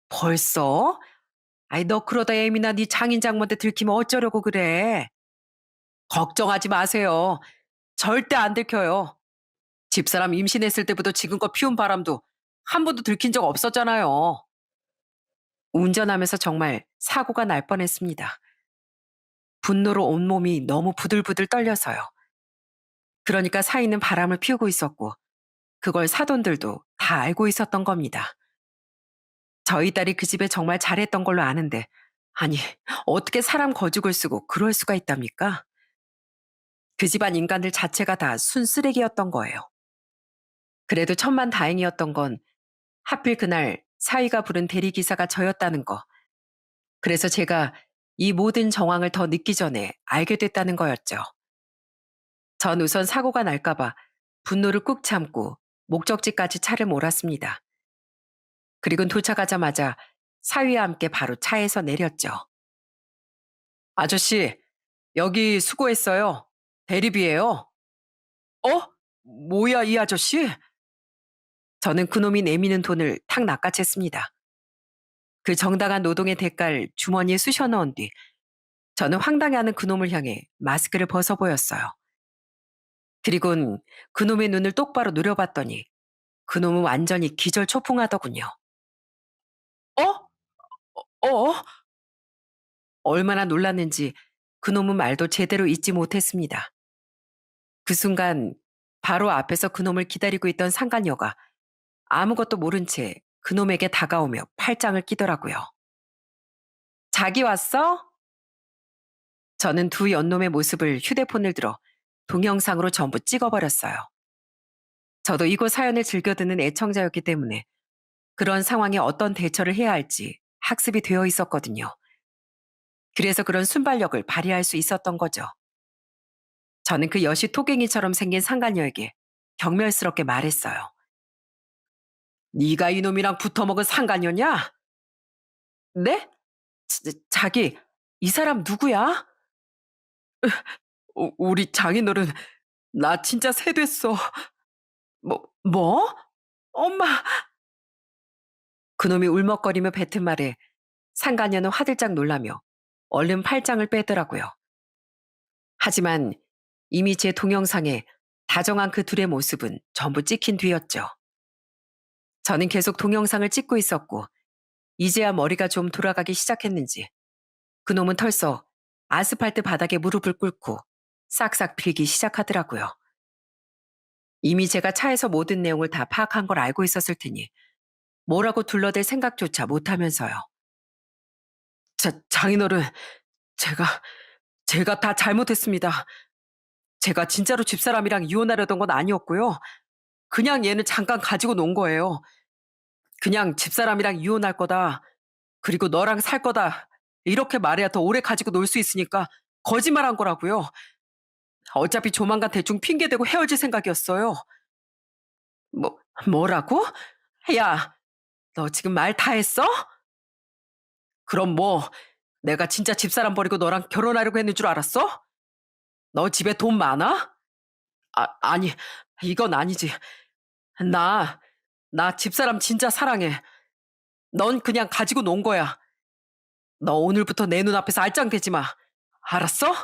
Speaker 1: 벌써? 아이, 너 그러다 애미나 네 장인 장모한테 들키면 어쩌려고 그래. 걱정하지 마세요. 절대 안 들켜요. 집사람 임신했을 때부터 지금껏 피운 바람도 한 번도 들킨 적 없었잖아요. 운전하면서 정말 사고가 날 뻔했습니다. 분노로 온몸이 너무 부들부들 떨려서요. 그러니까 사이는 바람을 피우고 있었고 그걸 사돈들도 다 알고 있었던 겁니다. 저희 딸이 그 집에 정말 잘했던 걸로 아는데 아니 어떻게 사람 거죽을 쓰고 그럴 수가 있답니까? 그 집안 인간들 자체가 다 순쓰레기였던 거예요. 그래도 천만다행이었던 건 하필 그날 사위가 부른 대리기사가 저였다는 거. 그래서 제가 이 모든 정황을 더 늦기 전에 알게 됐다는 거였죠. 전 우선 사고가 날까봐 분노를 꾹 참고 목적지까지 차를 몰았습니다. 그리고 도착하자마자 사위와 함께 바로 차에서 내렸죠. 아저씨, 여기 수고했어요. 대리비예요. 어? 뭐야, 이 아저씨? 저는 그놈이 내미는 돈을 탁 낚아챘습니다. 그 정당한 노동의 대가를 주머니에 쑤셔 넣은 뒤 저는 황당해하는 그놈을 향해 마스크를 벗어 보였어요. 그리곤 그놈의 눈을 똑바로 노려봤더니 그놈은 완전히 기절초풍하더군요. 어? 어? 얼마나 놀랐는지 그놈은 말도 제대로 잊지 못했습니다. 그 순간 바로 앞에서 그놈을 기다리고 있던 상간녀가 아무것도 모른 채 그놈에게 다가오며 팔짱을 끼더라고요. 자기 왔어? 저는 두 연놈의 모습을 휴대폰을 들어 동영상으로 전부 찍어버렸어요. 저도 이곳 사연을 즐겨 듣는 애청자였기 때문에 그런 상황에 어떤 대처를 해야 할지 학습이 되어 있었거든요. 그래서 그런 순발력을 발휘할 수 있었던 거죠. 저는 그 여시 토갱이처럼 생긴 상간녀에게 경멸스럽게 말했어요. 네가 이놈이랑 붙어먹은 상간녀냐? 네? 자기, 이 사람 누구야? 우리 장인어른, 나 진짜 새됐어. 뭐? 엄마! 그놈이 울먹거리며 뱉은 말에 상간녀는 화들짝 놀라며 얼른 팔짱을 빼더라고요. 하지만 이미 제 동영상에 다정한 그 둘의 모습은 전부 찍힌 뒤였죠. 저는 계속 동영상을 찍고 있었고 이제야 머리가 좀 돌아가기 시작했는지 그놈은 털썩 아스팔트 바닥에 무릎을 꿇고 싹싹 빌기 시작하더라고요. 이미 제가 차에서 모든 내용을 다 파악한 걸 알고 있었을 테니 뭐라고 둘러댈 생각조차 못하면서요. 장인어른, 제가, 제가 다 잘못했습니다. 제가 진짜로 집사람이랑 이혼하려던 건 아니었고요. 그냥 얘는 잠깐 가지고 논 거예요. 그냥 집사람이랑 이혼할 거다. 그리고 너랑 살 거다. 이렇게 말해야 더 오래 가지고 놀 수 있으니까 거짓말한 거라고요. 어차피 조만간 대충 핑계대고 헤어질 생각이었어요. 뭐, 뭐라고? 야, 너 지금 말 다 했어? 그럼 뭐, 내가 진짜 집사람 버리고 너랑 결혼하려고 했는 줄 알았어? 너 집에 돈 많아? 아니, 이건 아니지. 나, 나 집사람 진짜 사랑해. 넌 그냥 가지고 논 거야. 너 오늘부터 내 눈앞에서 알짱대지 마. 알았어?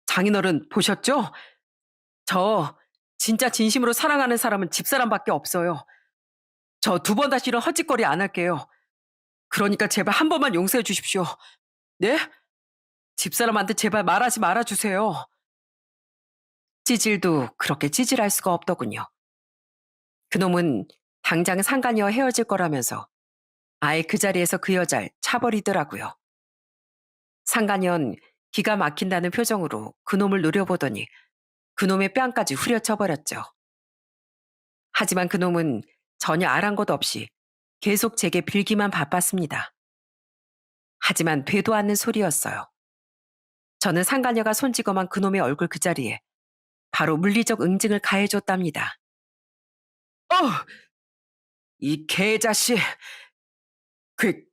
Speaker 1: 장인어른 보셨죠? 저 진짜 진심으로 사랑하는 사람은 집사람밖에 없어요. 저 두 번 다시 이런 헛짓거리 안 할게요. 그러니까 제발 한 번만 용서해 주십시오. 네? 집사람한테 제발 말하지 말아주세요. 찌질도 그렇게 찌질할 수가 없더군요. 그놈은 당장 상간이와 헤어질 거라면서 아예 그 자리에서 그 여자를 차버리더라고요. 상간이는 기가 막힌다는 표정으로 그놈을 노려보더니 그놈의 뺨까지 후려쳐버렸죠. 하지만 그놈은 전혀 아랑곳 없이 계속 제게 빌기만 바빴습니다. 하지만 되도 않는 소리였어요. 저는 상간녀가 손찌검한 그놈의 얼굴 그 자리에 바로 물리적 응징을 가해줬답니다. 어! 이 개자식!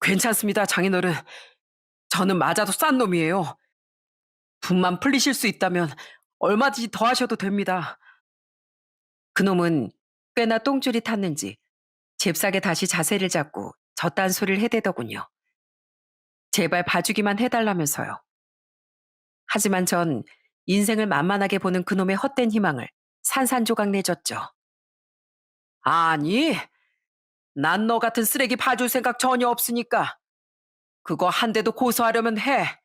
Speaker 1: 괜찮습니다, 장인어른. 저는 맞아도 싼 놈이에요. 분만 풀리실 수 있다면 얼마든지 더 하셔도 됩니다. 그놈은 꽤나 똥줄이 탔는지 잽싸게 다시 자세를 잡고 저딴 소리를 해대더군요. 제발 봐주기만 해달라면서요. 하지만 전 인생을 만만하게 보는 그놈의 헛된 희망을 산산조각 내줬죠. 아니, 난 너 같은 쓰레기 봐줄 생각 전혀 없으니까 그거 한 대도 고소하려면 해.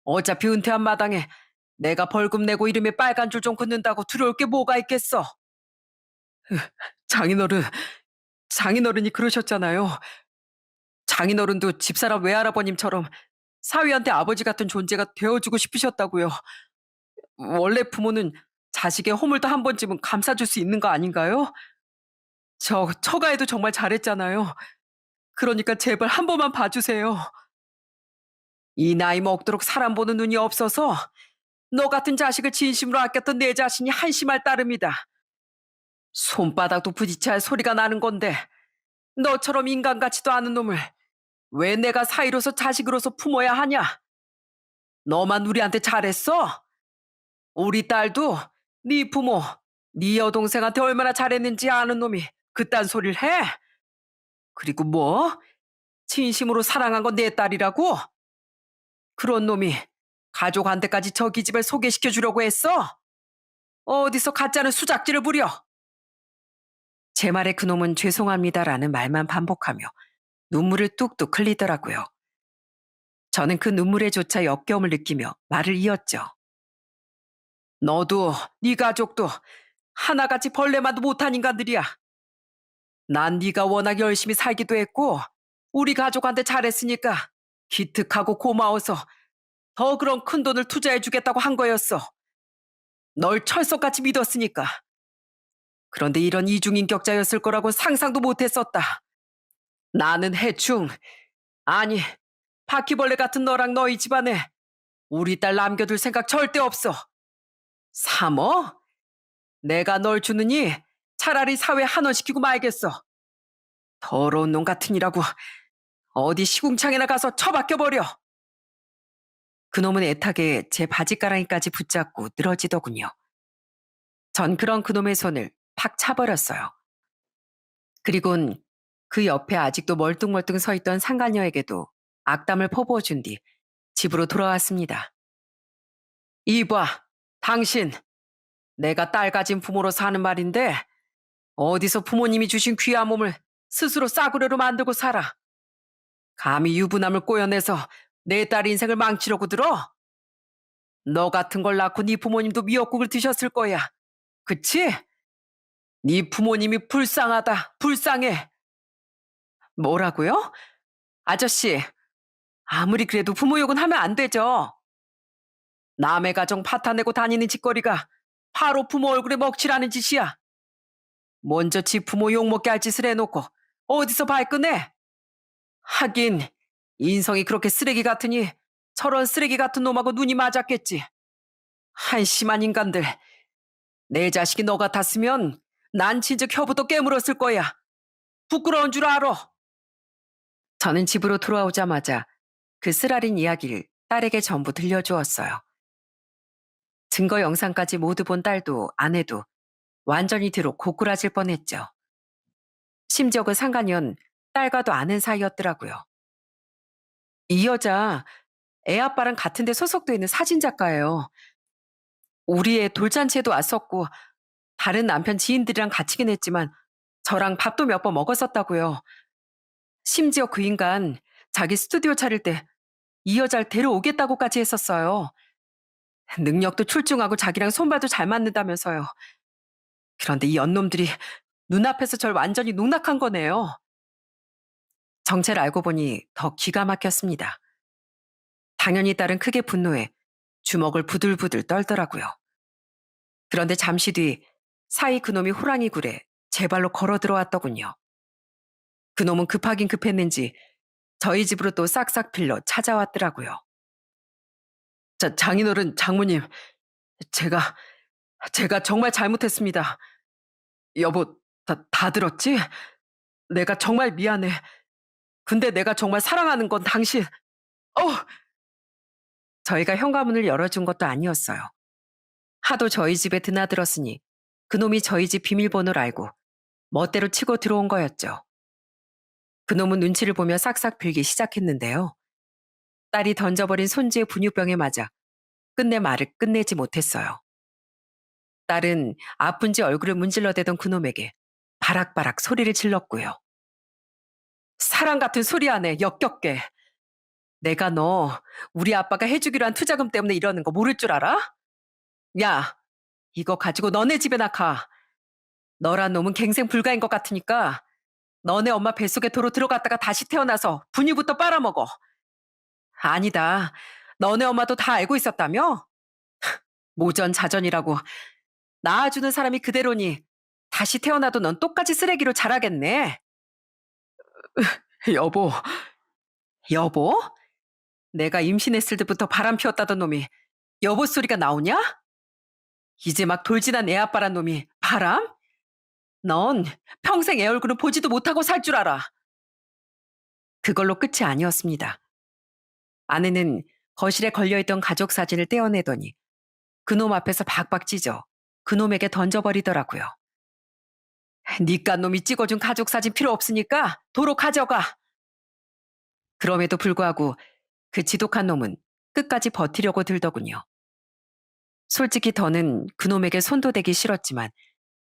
Speaker 1: 어차피 은퇴한 마당에 내가 벌금 내고 이름에 빨간 줄 좀 긋는다고 두려울 게 뭐가 있겠어. 장인어른, 장인어른이 그러셨잖아요. 장인어른도 집사람 외할아버님처럼 사위한테 아버지 같은 존재가 되어주고 싶으셨다고요. 원래 부모는 자식의 허물도 한 번쯤은 감싸줄 수 있는 거 아닌가요? 저 처가에도 정말 잘했잖아요. 그러니까 제발 한 번만 봐주세요. 이 나이 먹도록 사람 보는 눈이 없어서 너 같은 자식을 진심으로 아꼈던 내 자신이 한심할 따름이다. 손바닥도 부딪혀야 할 소리가 나는 건데 너처럼 인간 같지도 않은 놈을 왜 내가 사위로서 자식으로서 품어야 하냐? 너만 우리한테 잘했어? 우리 딸도 네 부모, 네 여동생한테 얼마나 잘했는지 아는 놈이 그딴 소리를 해? 그리고 뭐? 진심으로 사랑한 건 내 딸이라고? 그런 놈이 가족한테까지 저 기집을 소개시켜 주려고 했어? 어디서 가짜는 수작질을 부려? 제 말에 그놈은 죄송합니다라는 말만 반복하며 눈물을 뚝뚝 흘리더라고요. 저는 그 눈물에 조차 역겨움을 느끼며 말을 이었죠. 너도 네 가족도 하나같이 벌레만도 못한 인간들이야. 난 네가 워낙 열심히 살기도 했고 우리 가족한테 잘했으니까 기특하고 고마워서 더 그런 큰 돈을 투자해 주겠다고 한 거였어. 널 철석같이 믿었으니까. 그런데 이런 이중인격자였을 거라고 상상도 못했었다. 나는 해충, 아니 바퀴벌레 같은 너랑 너희 집안에 우리 딸 남겨둘 생각 절대 없어. 삼어? 내가 널 주느니 차라리 사회 한원시키고 말겠어. 더러운 놈 같으니라고 어디 시궁창에나 가서 처박혀버려. 그놈은 애타게 제 바지가랑이까지 붙잡고 늘어지더군요. 전 그런 그놈의 손을 팍 차버렸어요. 그리곤 그 옆에 아직도 멀뚱멀뚱 서 있던 상간녀에게도 악담을 퍼부어 준 뒤 집으로 돌아왔습니다. 이봐, 당신, 내가 딸 가진 부모로서 하는 말인데 어디서 부모님이 주신 귀한 몸을 스스로 싸구려로 만들고 살아. 감히 유부남을 꼬여내서 내 딸 인생을 망치려고 들어? 너 같은 걸 낳고 네 부모님도 미역국을 드셨을 거야. 그치? 네 부모님이 불쌍하다. 불쌍해. 뭐라고요? 아저씨, 아무리 그래도 부모 욕은 하면 안 되죠. 남의 가정 파탄내고 다니는 짓거리가 바로 부모 얼굴에 먹칠하는 짓이야. 먼저 지 부모 욕먹게 할 짓을 해놓고 어디서 발끈해? 하긴 인성이 그렇게 쓰레기 같으니 저런 쓰레기 같은 놈하고 눈이 맞았겠지. 한심한 인간들. 내 자식이 너 같았으면 난 진즉 혀부터 깨물었을 거야. 부끄러운 줄 알아. 저는 집으로 돌아오자마자 그 쓰라린 이야기를 딸에게 전부 들려주었어요. 증거 영상까지 모두 본 딸도 아내도 완전히 뒤로 고꾸라질 뻔했죠. 심지어 그 상간녀는 딸과도 아는 사이였더라고요. 이 여자 애 아빠랑 같은 데 소속돼 있는 사진작가예요. 우리 애 돌잔치에도 왔었고 다른 남편 지인들이랑 같이긴 했지만 저랑 밥도 몇 번 먹었었다고요. 심지어 그 인간 자기 스튜디오 차릴 때 이 여자를 데려오겠다고까지 했었어요. 능력도 출중하고 자기랑 손발도 잘 맞는다면서요. 그런데 이 연놈들이 눈앞에서 절 완전히 농락한 거네요. 정체를 알고 보니 더 기가 막혔습니다. 당연히 딸은 크게 분노해 주먹을 부들부들 떨더라고요. 그런데 잠시 뒤 사이 그놈이 호랑이 굴에 제 발로 걸어 들어왔더군요. 그놈은 급하긴 급했는지 저희 집으로 또 싹싹 빌려 찾아왔더라고요. 장인어른, 장모님, 제가, 제가 정말 잘못했습니다. 여보, 다 들었지? 내가 정말 미안해. 근데 내가 정말 사랑하는 건 당신. 어! 저희가 현관문을 열어준 것도 아니었어요. 하도 저희 집에 드나들었으니 그놈이 저희 집 비밀번호를 알고 멋대로 치고 들어온 거였죠. 그놈은 눈치를 보며 싹싹 빌기 시작했는데요. 딸이 던져버린 손주의 분유병에 맞아 끝내 말을 끝내지 못했어요. 딸은 아픈지 얼굴을 문질러대던 그놈에게 바락바락 소리를 질렀고요. 사랑 같은 소리 하네, 역겹게. 내가 너 우리 아빠가 해주기로 한 투자금 때문에 이러는 거 모를 줄 알아? 야, 이거 가지고 너네 집에나 가. 너란 놈은 갱생 불가인 것 같으니까 너네 엄마 뱃속에 도로 들어갔다가 다시 태어나서 분유부터 빨아먹어. 아니다. 너네 엄마도 다 알고 있었다며? 모전자전이라고. 낳아주는 사람이 그대로니 다시 태어나도 넌 똑같이 쓰레기로 자라겠네. 여보, 여보? 내가 임신했을 때부터 바람 피웠다던 놈이 여보 소리가 나오냐? 이제 막 돌진한 애 아빠란 놈이 바람? 넌 평생 애 얼굴은 보지도 못하고 살 줄 알아. 그걸로 끝이 아니었습니다. 아내는 거실에 걸려있던 가족 사진을 떼어내더니 그놈 앞에서 박박 찢어 그놈에게 던져버리더라고요. 니깟 놈이 찍어준 가족 사진 필요 없으니까 도로 가져가. 그럼에도 불구하고 그 지독한 놈은 끝까지 버티려고 들더군요. 솔직히 더는 그놈에게 손도 대기 싫었지만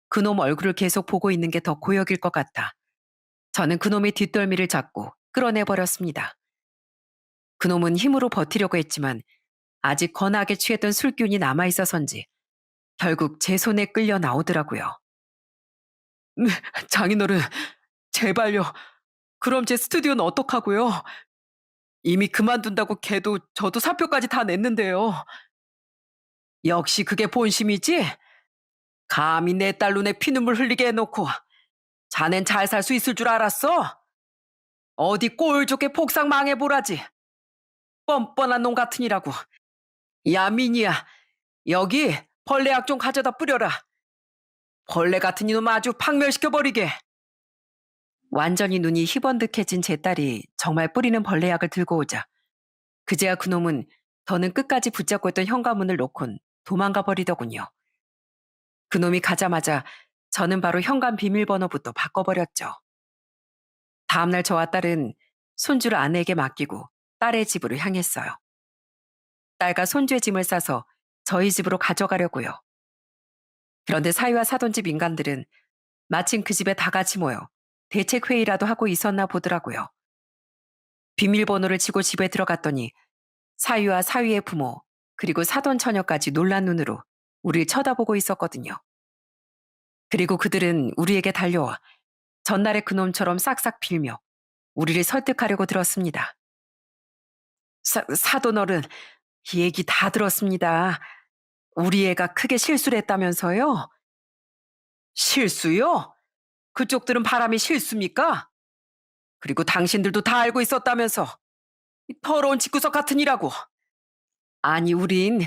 Speaker 1: 그놈 얼굴을 계속 보고 있는 게 더 고역일 것 같아 저는 그놈의 뒷덜미를 잡고 끌어내버렸습니다. 그놈은 힘으로 버티려고 했지만 아직 거나하게 취했던 술기운이 남아있어서인지 결국 제 손에 끌려 나오더라고요. 장인어른, 제발요. 그럼 제 스튜디오는 어떡하고요? 이미 그만둔다고 걔도 저도 사표까지 다 냈는데요. 역시 그게 본심이지? 감히 내 딸 눈에 피눈물 흘리게 해놓고 자넨 잘 살 수 있을 줄 알았어? 어디 꼴 좋게 폭삭 망해보라지. 뻔뻔한 놈 같으니라고. 야 미니야, 여기 벌레약 좀 가져다 뿌려라. 벌레 같은 이놈 아주 박멸시켜버리게. 완전히 눈이 희번득해진 제 딸이 정말 뿌리는 벌레약을 들고 오자 그제야 그놈은 더는 끝까지 붙잡고 있던 현관문을 놓곤 도망가 버리더군요. 그놈이 가자마자 저는 바로 현관 비밀번호부터 바꿔버렸죠. 다음날 저와 딸은 손주를 아내에게 맡기고 딸의 집으로 향했어요. 딸과 손주의 짐을 싸서 저희 집으로 가져가려고요. 그런데 사위와 사돈 집 인간들은 마침 그 집에 다 같이 모여 대책회의라도 하고 있었나 보더라고요. 비밀번호를 치고 집에 들어갔더니 사위와 사위의 부모, 그리고 사돈 처녀까지 놀란 눈으로 우리를 쳐다보고 있었거든요. 그리고 그들은 우리에게 달려와 전날의 그놈처럼 싹싹 빌며 우리를 설득하려고 들었습니다. 사돈 어른, 이 얘기 다 들었습니다. 우리 애가 크게 실수를 했다면서요? 실수요? 그쪽들은 바람이 실수입니까? 그리고 당신들도 다 알고 있었다면서. 이 더러운 집구석 같은 이라고. 아니, 우린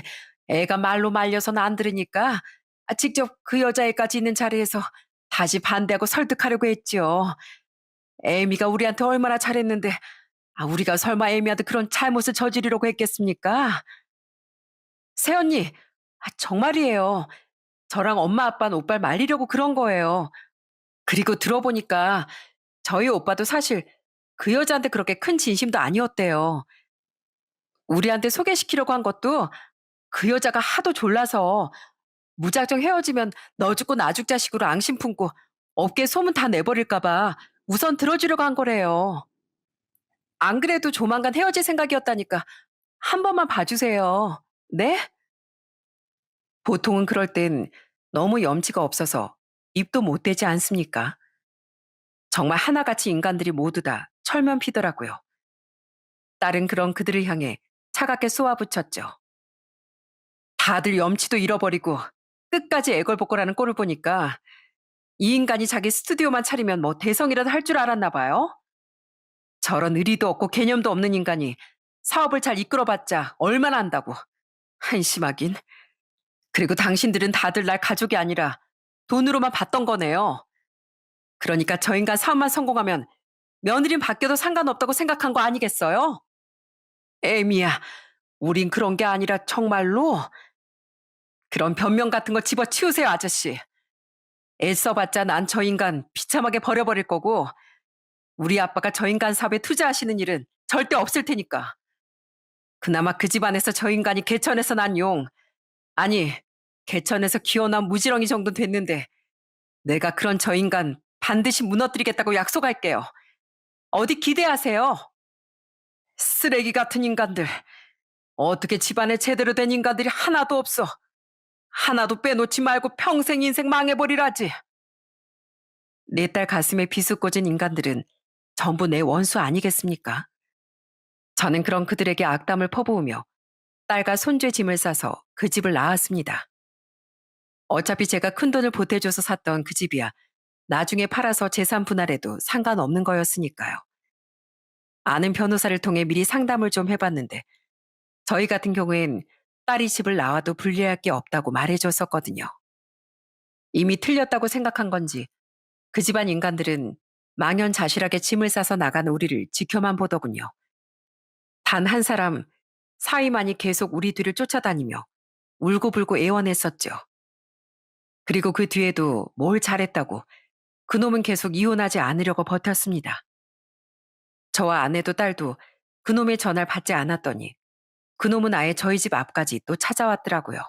Speaker 1: 애가 말로 말려서는 안 들으니까 직접 그 여자애까지 있는 자리에서 다시 반대하고 설득하려고 했죠. 애미가 우리한테 얼마나 잘했는데 우리가 설마 애미한테 그런 잘못을 저지르려고 했겠습니까? 새언니, 정말이에요. 저랑 엄마 아빠는 오빠를 말리려고 그런 거예요. 그리고 들어보니까 저희 오빠도 사실 그 여자한테 그렇게 큰 진심도 아니었대요. 우리한테 소개시키려고 한 것도 그 여자가 하도 졸라서 무작정 헤어지면 너 죽고 나 죽자 식으로 앙심 품고 업계 소문 다 내버릴까 봐 우선 들어주려고 한 거래요. 안 그래도 조만간 헤어질 생각이었다니까 한 번만 봐주세요. 네? 보통은 그럴 땐 너무 염치가 없어서 입도 못 대지 않습니까? 정말 하나같이 인간들이 모두 다 철면 피더라고요. 딸은 그런 그들을 향해 차갑게 쏘아붙였죠. 다들 염치도 잃어버리고 끝까지 애걸복걸하는 꼴을 보니까 이 인간이 자기 스튜디오만 차리면 뭐 대성이라도 할 줄 알았나 봐요. 저런 의리도 없고 개념도 없는 인간이 사업을 잘 이끌어봤자 얼마나 한다고. 한심하긴. 그리고 당신들은 다들 날 가족이 아니라 돈으로만 봤던 거네요. 그러니까 저 인간 사업만 성공하면 며느린 바뀌어도 상관없다고 생각한 거 아니겠어요? 애미야, 우린 그런 게 아니라 정말로 그런 변명 같은 거 집어치우세요, 아저씨. 애써봤자 난 저 인간 비참하게 버려버릴 거고 우리 아빠가 저 인간 사업에 투자하시는 일은 절대 없을 테니까. 그나마 그 집안에서 저 인간이 개천에서 난 용, 아니 개천에서 기어난 무지렁이 정도 됐는데 내가 그런 저 인간 반드시 무너뜨리겠다고 약속할게요. 어디 기대하세요. 쓰레기 같은 인간들. 어떻게 집안에 제대로 된 인간들이 하나도 없어. 하나도 빼놓지 말고 평생 인생 망해버리라지. 내 딸 가슴에 비수 꽂은 인간들은 전부 내 원수 아니겠습니까? 저는 그런 그들에게 악담을 퍼부으며 딸과 손주의 짐을 싸서 그 집을 나왔습니다. 어차피 제가 큰돈을 보태줘서 샀던 그 집이야 나중에 팔아서 재산 분할해도 상관없는 거였으니까요. 아는 변호사를 통해 미리 상담을 좀 해봤는데 저희 같은 경우엔 딸이 집을 나와도 불리할 게 없다고 말해줬었거든요. 이미 틀렸다고 생각한 건지 그 집안 인간들은 망연자실하게 짐을 싸서 나간 우리를 지켜만 보더군요. 단 한 사람, 사위만이 계속 우리 뒤를 쫓아다니며 울고불고 애원했었죠. 그리고 그 뒤에도 뭘 잘했다고 그놈은 계속 이혼하지 않으려고 버텼습니다. 저와 아내도 딸도 그놈의 전화를 받지 않았더니 그놈은 아예 저희 집 앞까지 또 찾아왔더라고요.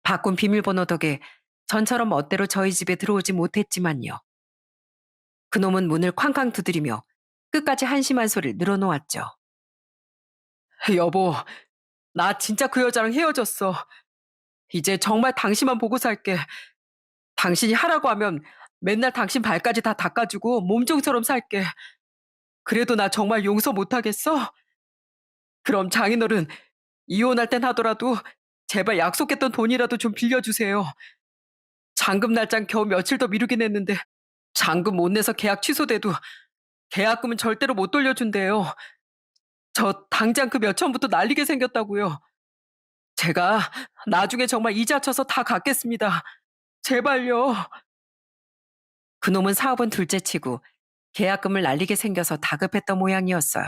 Speaker 1: 바꾼 비밀번호 덕에 전처럼 멋대로 저희 집에 들어오지 못했지만요. 그놈은 문을 쾅쾅 두드리며 끝까지 한심한 소리를 늘어놓았죠. 여보, 나 진짜 그 여자랑 헤어졌어. 이제 정말 당신만 보고 살게. 당신이 하라고 하면 맨날 당신 발까지 다 닦아주고 몸종처럼 살게. 그래도 나 정말 용서 못하겠어? 그럼 장인어른, 이혼할 땐 하더라도 제발 약속했던 돈이라도 좀 빌려주세요. 잔금 날짜는 겨우 며칠 더 미루긴 했는데 잔금 못 내서 계약 취소돼도 계약금은 절대로 못 돌려준대요. 저 당장 그 몇천부터 날리게 생겼다고요. 제가 나중에 정말 이자 쳐서 다 갚겠습니다. 제발요. 그놈은 사업은 둘째치고 계약금을 날리게 생겨서 다급했던 모양이었어요.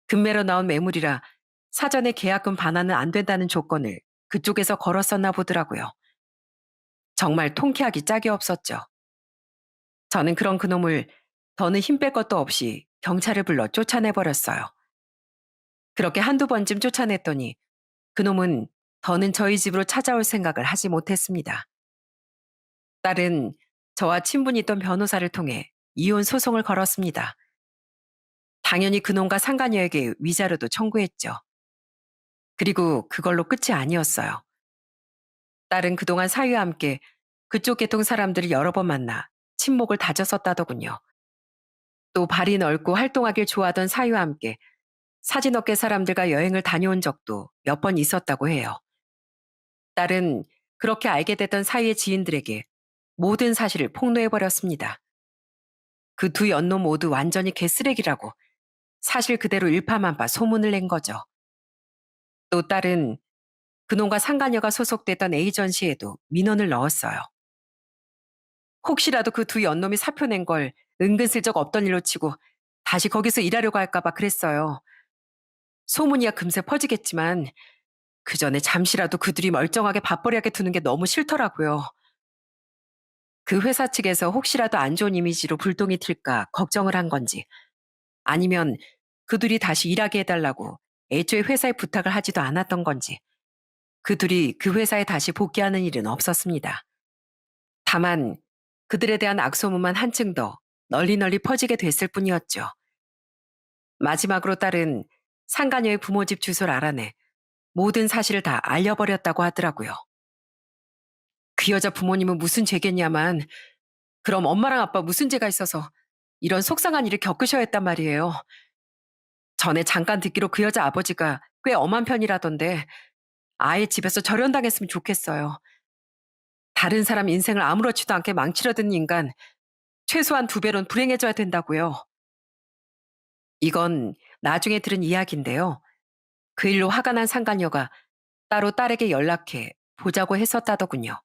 Speaker 1: 금매로 나온 매물이라 사전에 계약금 반환은 안 된다는 조건을 그쪽에서 걸었었나 보더라고요. 정말 통쾌하기 짝이 없었죠. 저는 그런 그놈을 더는 힘 뺄 것도 없이 경찰을 불러 쫓아내버렸어요. 그렇게 한두 번쯤 쫓아냈더니 그놈은 더는 저희 집으로 찾아올 생각을 하지 못했습니다. 딸은 저와 친분이 있던 변호사를 통해 이혼 소송을 걸었습니다. 당연히 그놈과 상간녀에게 위자료도 청구했죠. 그리고 그걸로 끝이 아니었어요. 딸은 그동안 사위와 함께 그쪽 계통 사람들을 여러 번 만나 친목을 다졌었다더군요. 또 발이 넓고 활동하길 좋아하던 사위와 함께 사진업계 사람들과 여행을 다녀온 적도 몇 번 있었다고 해요. 딸은 그렇게 알게 됐던 사위의 지인들에게 모든 사실을 폭로해버렸습니다. 그 두 연놈 모두 완전히 개쓰레기라고 사실 그대로 일파만파 소문을 낸 거죠. 또 딸은 그놈과 상간녀가 소속됐던 에이전시에도 민원을 넣었어요. 혹시라도 그 두 연놈이 사표 낸 걸 은근슬쩍 없던 일로 치고 다시 거기서 일하려고 할까봐 그랬어요. 소문이야 금세 퍼지겠지만 그 전에 잠시라도 그들이 멀쩡하게 밥벌이하게 두는 게 너무 싫더라고요. 그 회사 측에서 혹시라도 안 좋은 이미지로 불똥이 튈까 걱정을 한 건지 아니면 그들이 다시 일하게 해달라고 애초에 회사에 부탁을 하지도 않았던 건지 그들이 그 회사에 다시 복귀하는 일은 없었습니다. 다만 그들에 대한 악소문만 한층 더 널리 널리 퍼지게 됐을 뿐이었죠. 마지막으로 딸은 상간녀의 부모 집 주소를 알아내 모든 사실을 다 알려버렸다고 하더라고요. 그 여자 부모님은 무슨 죄겠냐만 그럼 엄마랑 아빠 무슨 죄가 있어서 이런 속상한 일을 겪으셔야 했단 말이에요. 전에 잠깐 듣기로 그 여자 아버지가 꽤 엄한 편이라던데 아예 집에서 절연당했으면 좋겠어요. 다른 사람 인생을 아무렇지도 않게 망치려던 인간 최소한 2배론 불행해져야 된다고요. 이건 나중에 들은 이야기인데요. 그 일로 화가 난 상간녀가 따로 딸에게 연락해 보자고 했었다더군요.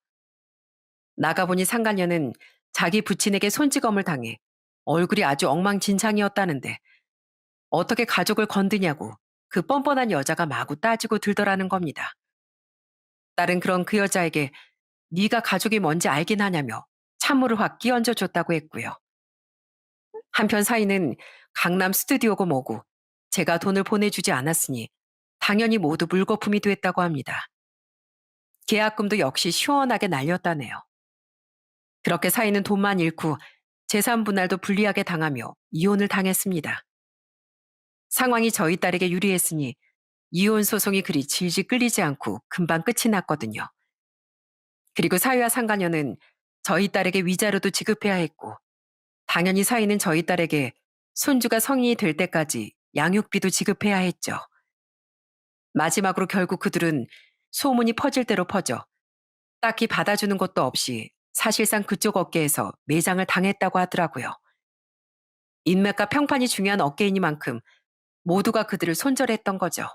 Speaker 1: 나가보니 상간녀는 자기 부친에게 손찌검을 당해 얼굴이 아주 엉망진창이었다는데 어떻게 가족을 건드냐고 그 뻔뻔한 여자가 마구 따지고 들더라는 겁니다. 딸은 그런 그 여자에게 네가 가족이 뭔지 알긴 하냐며 찬물을 확 끼얹어 줬다고 했고요. 한편 사위는 강남 스튜디오고 뭐고 제가 돈을 보내주지 않았으니 당연히 모두 물거품이 됐다고 합니다. 계약금도 역시 시원하게 날렸다네요. 그렇게 사위는 돈만 잃고 재산 분할도 불리하게 당하며 이혼을 당했습니다. 상황이 저희 딸에게 유리했으니 이혼 소송이 그리 질질 끌리지 않고 금방 끝이 났거든요. 그리고 사위와 상간녀는 저희 딸에게 위자료도 지급해야 했고 당연히 사위는 저희 딸에게 손주가 성인이 될 때까지 양육비도 지급해야 했죠. 마지막으로 결국 그들은 소문이 퍼질 대로 퍼져 딱히 받아주는 것도 없이 사실상 그쪽 업계에서 매장을 당했다고 하더라고요. 인맥과 평판이 중요한 업계이니만큼 모두가 그들을 손절했던 거죠.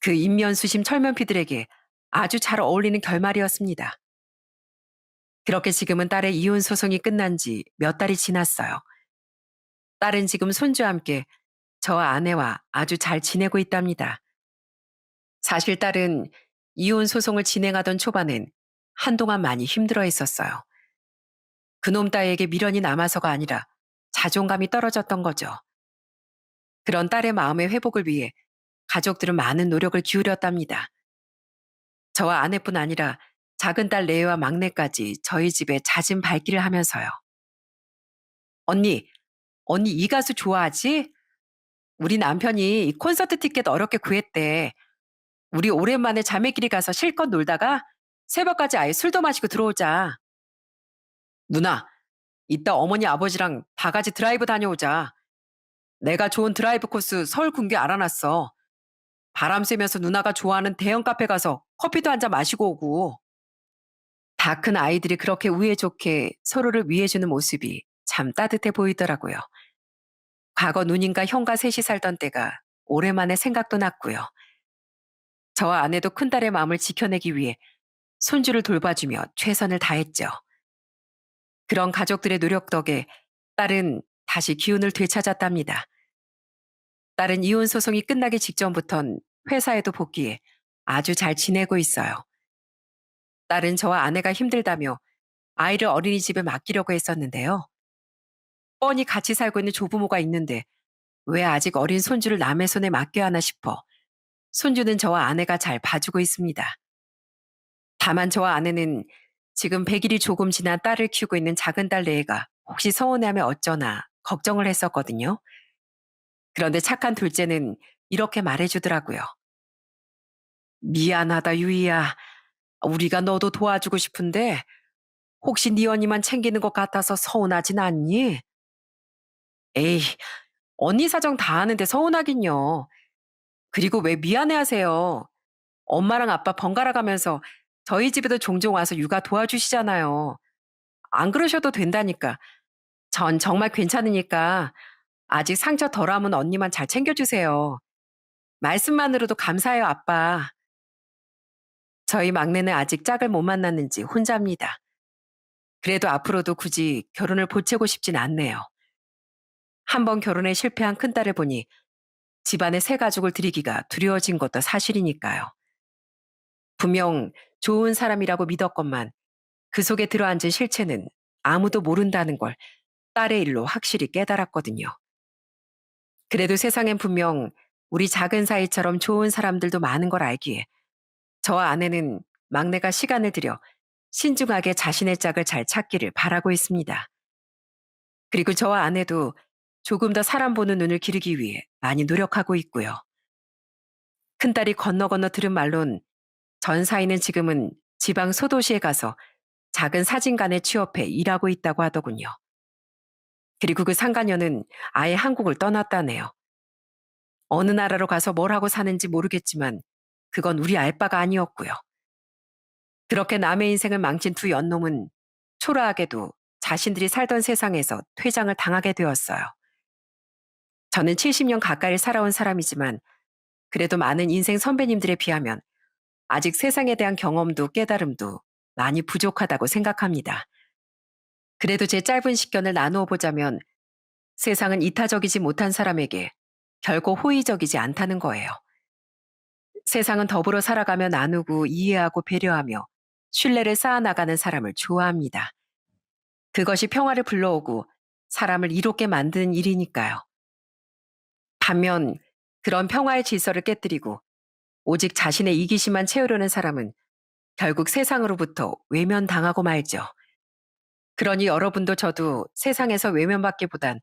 Speaker 1: 그 인면수심 철면피들에게 아주 잘 어울리는 결말이었습니다. 그렇게 지금은 딸의 이혼 소송이 끝난 지 몇 달이 지났어요. 딸은 지금 손주와 함께 저와 아내와 아주 잘 지내고 있답니다. 사실 딸은 이혼 소송을 진행하던 초반엔 한동안 많이 힘들어 했었어요. 그놈 따위에게 미련이 남아서가 아니라 자존감이 떨어졌던 거죠. 그런 딸의 마음의 회복을 위해 가족들은 많은 노력을 기울였답니다. 저와 아내뿐 아니라 작은 딸 레이와 막내까지 저희 집에 잦은 발길을 하면서요. 언니, 언니 이 가수 좋아하지? 우리 남편이 콘서트 티켓 어렵게 구했대. 우리 오랜만에 자매끼리 가서 실컷 놀다가 새벽까지 아예 술도 마시고 들어오자. 누나, 이따 어머니 아버지랑 바가지 드라이브 다녀오자. 내가 좋은 드라이브 코스 서울 군교 알아놨어. 바람 쐬면서 누나가 좋아하는 대형 카페 가서 커피도 한잔 마시고 오고. 다 큰 아이들이 그렇게 우애 좋게 서로를 위해주는 모습이 참 따뜻해 보이더라고요. 과거 누님과 형과 셋이 살던 때가 오랜만에 생각도 났고요. 저와 아내도 큰딸의 마음을 지켜내기 위해 손주를 돌봐주며 최선을 다했죠. 그런 가족들의 노력 덕에 딸은 다시 기운을 되찾았답니다. 딸은 이혼 소송이 끝나기 직전부턴 회사에도 복귀해 아주 잘 지내고 있어요. 딸은 저와 아내가 힘들다며 아이를 어린이집에 맡기려고 했었는데요. 뻔히 같이 살고 있는 조부모가 있는데 왜 아직 어린 손주를 남의 손에 맡겨야 하나 싶어 손주는 저와 아내가 잘 봐주고 있습니다. 다만 저와 아내는 지금 100일이 조금 지난 딸을 키우고 있는 작은 딸 레이가 혹시 서운해하면 어쩌나 걱정을 했었거든요. 그런데 착한 둘째는 이렇게 말해주더라고요. 미안하다, 유이야. 우리가 너도 도와주고 싶은데 혹시 네 언니만 챙기는 것 같아서 서운하진 않니? 에이, 언니 사정 다 아는데 서운하긴요. 그리고 왜 미안해하세요? 엄마랑 아빠 번갈아 가면서 저희 집에도 종종 와서 육아 도와주시잖아요. 안 그러셔도 된다니까. 전 정말 괜찮으니까 아직 상처 덜함은 언니만 잘 챙겨주세요. 말씀만으로도 감사해요, 아빠. 저희 막내는 아직 짝을 못 만났는지 혼자입니다. 그래도 앞으로도 굳이 결혼을 보채고 싶진 않네요. 한 번 결혼에 실패한 큰딸을 보니 집안에 새 가족을 들이기가 두려워진 것도 사실이니까요. 분명 좋은 사람이라고 믿었건만 그 속에 들어앉은 실체는 아무도 모른다는 걸 딸의 일로 확실히 깨달았거든요. 그래도 세상엔 분명 우리 작은 사이처럼 좋은 사람들도 많은 걸 알기에 저와 아내는 막내가 시간을 들여 신중하게 자신의 짝을 잘 찾기를 바라고 있습니다. 그리고 저와 아내도 조금 더 사람 보는 눈을 기르기 위해 많이 노력하고 있고요. 큰딸이 건너 건너 들은 말론 전 사이는 지금은 지방 소도시에 가서 작은 사진관에 취업해 일하고 있다고 하더군요. 그리고 그 상가녀는 아예 한국을 떠났다네요. 어느 나라로 가서 뭘 하고 사는지 모르겠지만 그건 우리 알 바가 아니었고요. 그렇게 남의 인생을 망친 두 연놈은 초라하게도 자신들이 살던 세상에서 퇴장을 당하게 되었어요. 저는 70년 가까이 살아온 사람이지만 그래도 많은 인생 선배님들에 비하면 아직 세상에 대한 경험도 깨달음도 많이 부족하다고 생각합니다. 그래도 제 짧은 식견을 나누어 보자면 세상은 이타적이지 못한 사람에게 결코 호의적이지 않다는 거예요. 세상은 더불어 살아가며 나누고 이해하고 배려하며 신뢰를 쌓아나가는 사람을 좋아합니다. 그것이 평화를 불러오고 사람을 이롭게 만드는 일이니까요. 반면 그런 평화의 질서를 깨뜨리고 오직 자신의 이기심만 채우려는 사람은 결국 세상으로부터 외면당하고 말죠. 그러니 여러분도 저도 세상에서 외면받기보단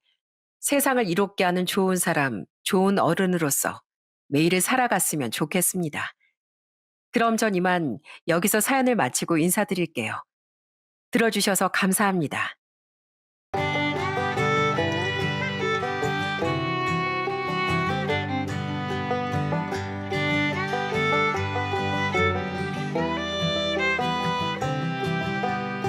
Speaker 1: 세상을 이롭게 하는 좋은 사람, 좋은 어른으로서 매일을 살아갔으면 좋겠습니다. 그럼 전 이만 여기서 사연을 마치고 인사드릴게요. 들어주셔서 감사합니다.